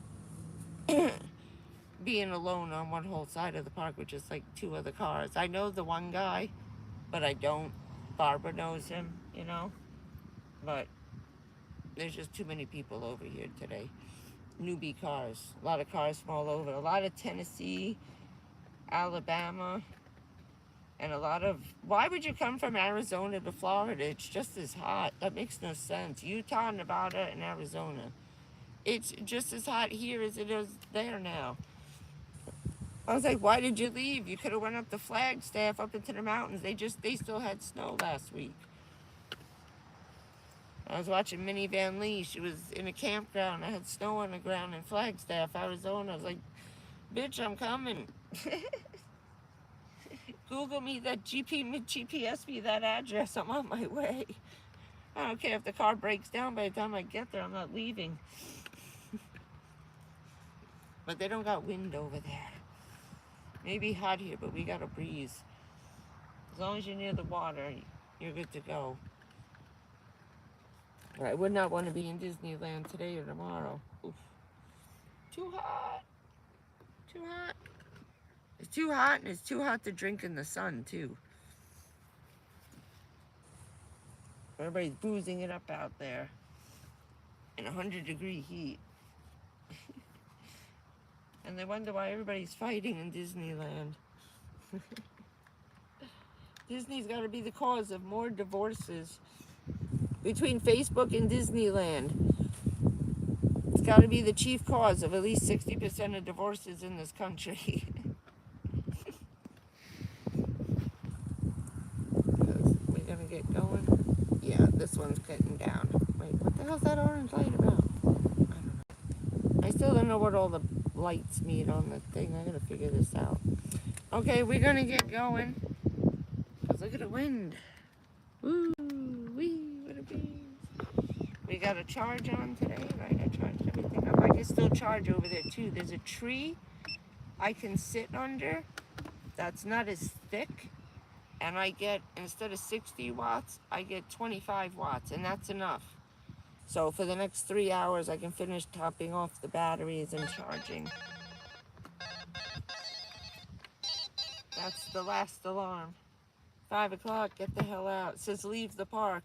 being alone on one whole side of the park with just like 2 other cars. I know the one guy, but I don't. Barbara knows him, you know, but there's just too many people over here today. Newbie cars, a lot of cars from all over, a lot of Tennessee, Alabama, and a lot of, why would you come from Arizona to Florida? It's just as hot. That makes no sense. Utah, Nevada, and Arizona. It's just as hot here as it is there now. I was like, why did you leave? You could have went up to Flagstaff, up into the mountains. They still had snow last week. I was watching Minnie Van Lee. She was in a campground. I had snow on the ground in Flagstaff, Arizona. I was like, bitch, I'm coming. Google me that GPS me that address. I'm on my way. I don't care if the car breaks down by the time I get there. I'm not leaving. But they don't got wind over there. Maybe hot here, but we got a breeze. As long as you're near the water, you're good to go. But I would not want to be in Disneyland today or tomorrow. Oof. Too hot. Too hot. It's too hot, and it's too hot to drink in the sun, too. Everybody's boozing it up out there in 100-degree heat. And they wonder why everybody's fighting in Disneyland. Disney's got to be the cause of more divorces between Facebook and Disneyland. It's got to be the chief cause of at least 60% of divorces in this country. Because we're going to get going. Yeah, this one's getting down. Wait, what the hell's that orange light about? I don't know. I still don't know what all the lights mean on the thing. I got to figure this out. Okay, we're going to get going. Because look at the wind. Woo, wee, what a breeze. We got a charge on today, right? I charged everything up. I can still charge over there too. There's a tree I can sit under that's not as thick. And I get, instead of 60 watts, I get 25 watts. And that's enough. So for the next 3 hours, I can finish topping off the batteries and charging. That's the last alarm. 5 o'clock, get the hell out. It says leave the park.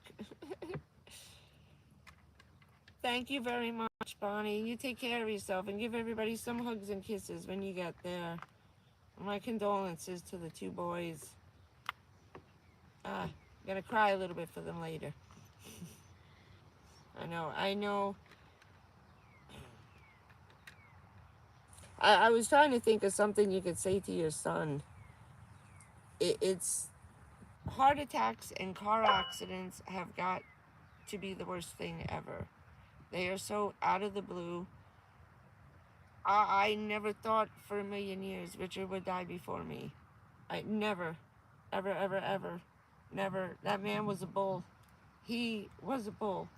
Thank you very much, Bonnie. You take care of yourself and give everybody some hugs and kisses when you get there. My condolences to the 2 boys. I'm gonna cry a little bit for them later. I know. I was trying to think of something you could say to your son. It's heart attacks and car accidents have got to be the worst thing ever. They are so out of the blue. I never thought for a million years Richard would die before me. I never, ever, ever, ever, never. That man was a bull. He was a bull.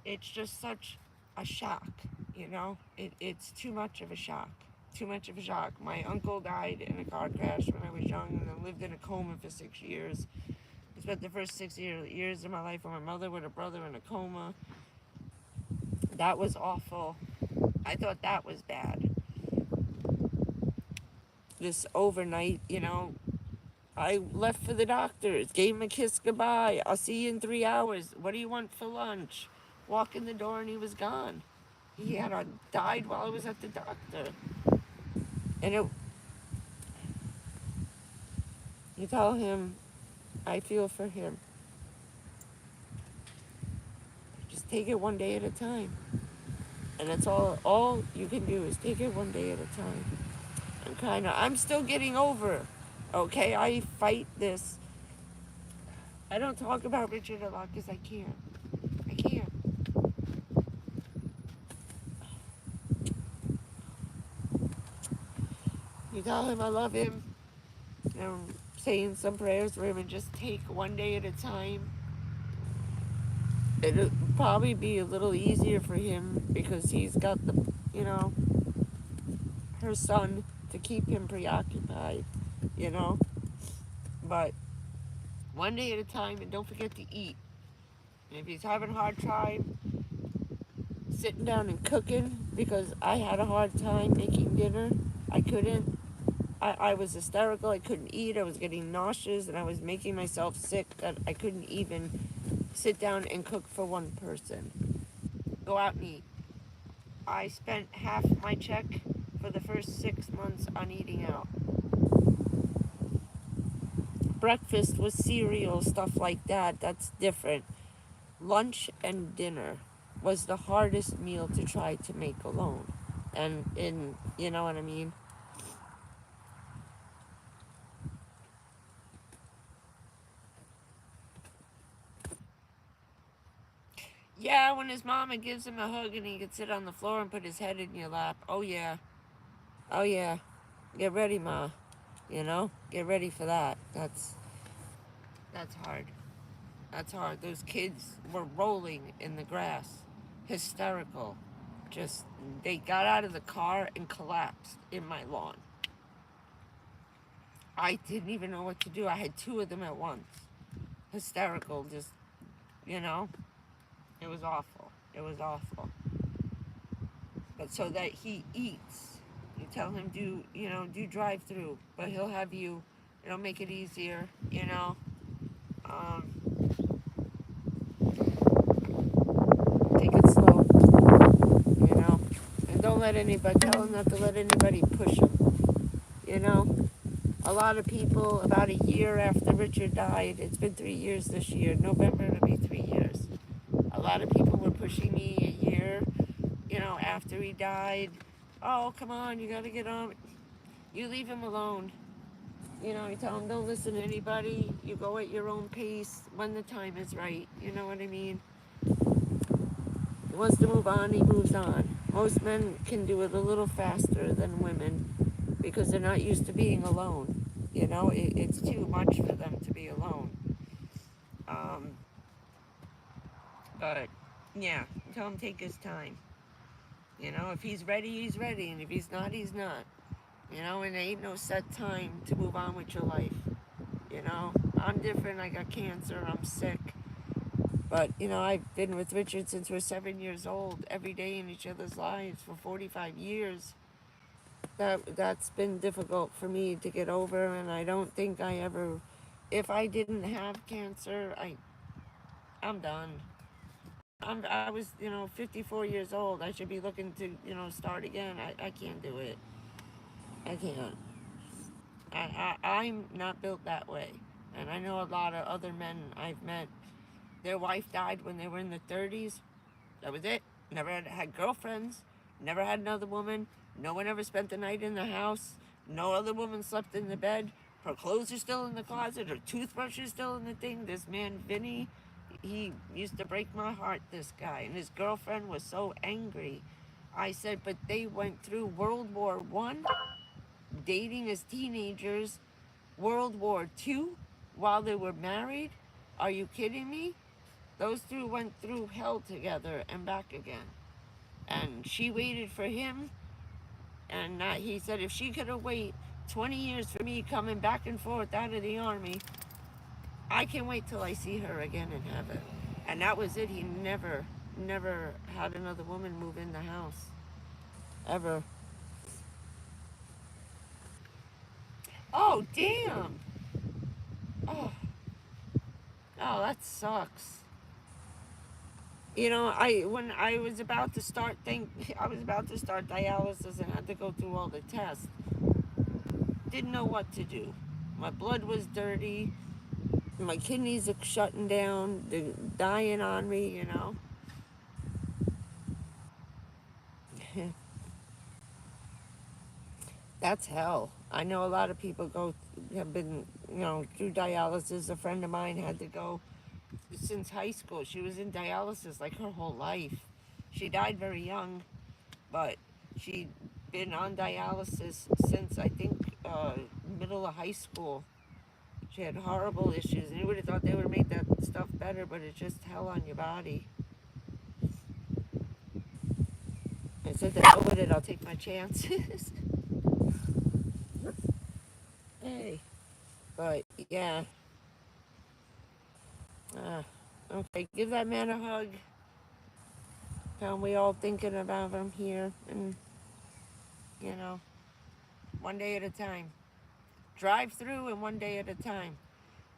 it's just such a shock, you know? It's too much of a shock. Too much of a shock. My uncle died in a car crash when I was young, and I lived in a coma for 6 years. I spent the first 6 years of my life with my mother with a brother in a coma. That was awful. I thought that was bad. This overnight, I left for the doctors, gave him a kiss goodbye. I'll see you in 3 hours. What do you want for lunch? Walk in the door and he was gone. He had died while I was at the doctor. And you tell him, I feel for him. Just take it one day at a time. And that's all you can do is take it one day at a time. I'm still getting over. Okay, I fight this. I don't talk about Richard a lot because I can't. I can't. You tell him I love him. Saying some prayers for him and just take one day at a time. It'll probably be a little easier for him because he's got you know, her son to keep him preoccupied, you know. But one day at a time, and don't forget to eat. And if he's having a hard time sitting down and cooking, because I had a hard time making dinner, I couldn't. I was hysterical. I couldn't eat. I was getting nauseous, and I was making myself sick that I couldn't even sit down and cook for one person. Go out and eat. I spent half my check for the first 6 months on eating out. Breakfast with cereal, stuff like that, that's different. Lunch and dinner was the hardest meal to try to make alone. And you know what I mean? Yeah, when his mama gives him a hug and he can sit on the floor and put his head in your lap. Oh yeah. Oh yeah. Get ready, Ma. Get ready for that. That's hard. That's hard. Those kids were rolling in the grass, hysterical. Just, they got out of the car and collapsed in my lawn. I didn't even know what to do. I had two of them at once. Hysterical, just, you know, it was awful. It was awful. But so that he eats, you tell him do drive through, but he'll have you, it'll make it easier, Um, take it slow, you know. And don't let anybody, tell him not to let anybody push him, you know. A lot of people, about a year after Richard died, it's been 3 years this year, November it'll be 3 years. A lot of people were pushing me a year, after he died. Oh, come on, you gotta get on. You leave him alone. You tell him don't listen to anybody. You go at your own pace when the time is right. You know what I mean? He wants to move on, he moves on. Most men can do it a little faster than women because they're not used to being alone. It's too much for them to be alone. Um, but yeah, tell him take his time. If he's ready, he's ready, and if he's not, he's not. And there ain't no set time to move on with your life. I'm different. I got cancer. I'm sick. But, I've been with Richard since we're 7 years old, every day in each other's lives for 45 years. That's been difficult for me to get over, and I don't think I ever, if I didn't have cancer, I'm done. I was, 54 years old. I should be looking to, start again. I can't do it. I can't. I'm not built that way. And I know a lot of other men I've met, their wife died when they were in their 30s. That was it. Never had girlfriends. Never had another woman. No one ever spent the night in the house. No other woman slept in the bed. Her clothes are still in the closet. Her toothbrush is still in the thing. This man, Vinny, he used to break my heart, this guy. And his girlfriend was so angry. I said, but they went through World War One, dating as teenagers, World War II, while they were married. Are you kidding me? Those two went through hell together and back again. And she waited for him, and he said if she could have waited 20 years for me coming back and forth out of the army, I can wait till I see her again in heaven. And that was it. He never had another woman move in the house. Ever. Oh, damn. Oh, oh, that sucks. When I was about to start I was about to start dialysis and had to go through all the tests. Didn't know what to do. My blood was dirty. My kidneys are shutting down. They're dying on me. That's hell. I know a lot of people have been, through dialysis. A friend of mine had to go since high school. She was in dialysis like her whole life. She died very young, but she'd been on dialysis since I think middle of high school. She had horrible issues, and you would have thought they would have made that stuff better, but it's just hell on your body. I said, to hell with it, I'll take my chances. Hey, but yeah. Okay, give that man a hug. Tell him we all thinking about him here, and you know, one day at a time. Drive through and one day at a time.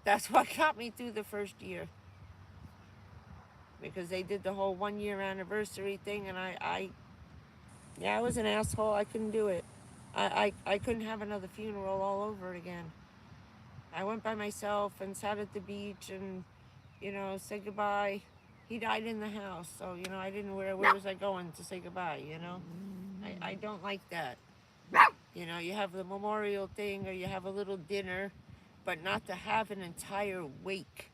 That's what got me through the first year. Because they did the whole 1 year anniversary thing, and I was an asshole. I couldn't do it. I couldn't have another funeral all over again. I went by myself and sat at the beach and, said goodbye. He died in the house, so, I didn't know where was I going to say goodbye. I don't like that. You have the memorial thing or you have a little dinner, but not to have an entire wake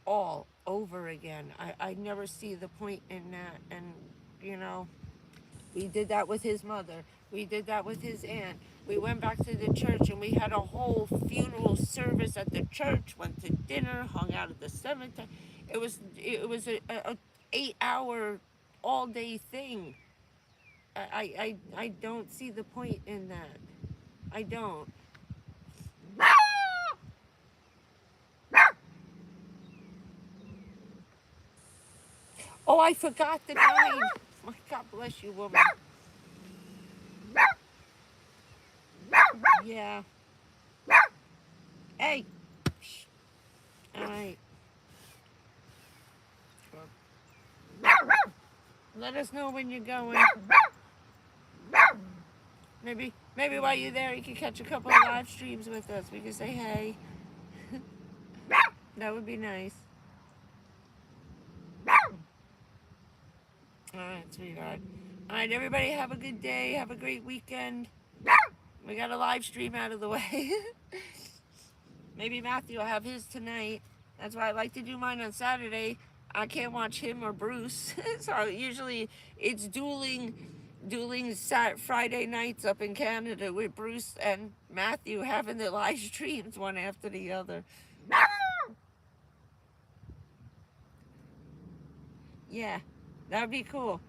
all over again. I never see the point in that. And, we did that with his mother. We did that with his aunt. We went back to the church and we had a whole funeral service at the church, went to dinner, hung out at the cemetery. It was a 8 hour all day thing. I don't see the point in that. I don't. Oh, I forgot the name. My God bless you, woman. Yeah. Hey. All right. Let us know when you're going. Maybe while you're there, you can catch a couple of live streams with us. We can say hey. That would be nice. All right, sweetheart. All right, everybody have a good day. Have a great weekend. We got a live stream out of the way. Maybe Matthew will have his tonight. That's why I like to do mine on Saturday. I can't watch him or Bruce. So usually it's dueling Friday nights up in Canada with Bruce and Matthew having their live streams one after the other. Yeah, that would be cool.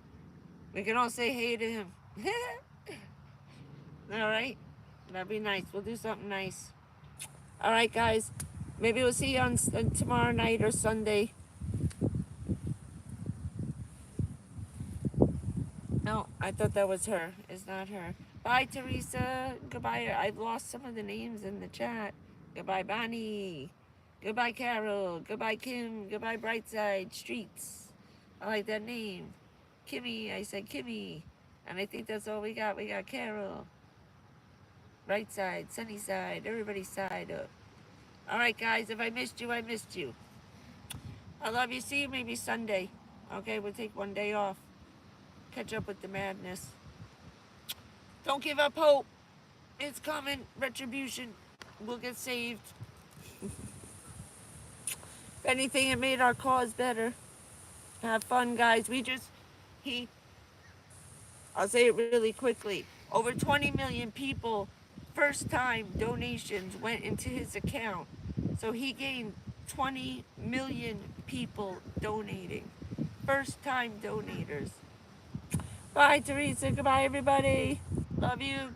We can all say hey to him. All right? That'd be nice. We'll do something nice. All right, guys. Maybe we'll see you on tomorrow night or Sunday. No, I thought that was her. It's not her. Bye, Teresa. Goodbye. I've lost some of the names in the chat. Goodbye, Bonnie. Goodbye, Carol. Goodbye, Kim. Goodbye, Brightside Streets. I like that name. Kimmy. I said Kimmy. And I think that's all we got. We got Carol. Brightside, Sunnyside, everybody's side up. All right, guys. If I missed you, I missed you. I love you. See you maybe Sunday. Okay, we'll take one day off. Catch up with the madness. Don't give up hope. It's coming. Retribution. We'll get saved. If anything, it made our cause better. Have fun, guys. I'll say it really quickly. Over 20 million people, first time donations went into his account. So he gained 20 million people donating. First time donators. Bye, Teresa. Goodbye, everybody. Love you.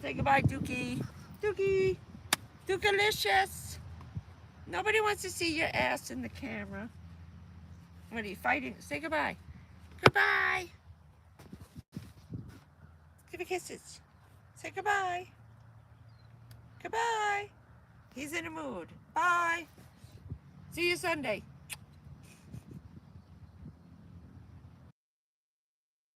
Say goodbye, Dookie. Dookie. Dookalicious. Nobody wants to see your ass in the camera. What are you fighting? Say goodbye. Goodbye. Give me kisses. Say goodbye. Goodbye. He's in a mood. Bye. See you Sunday.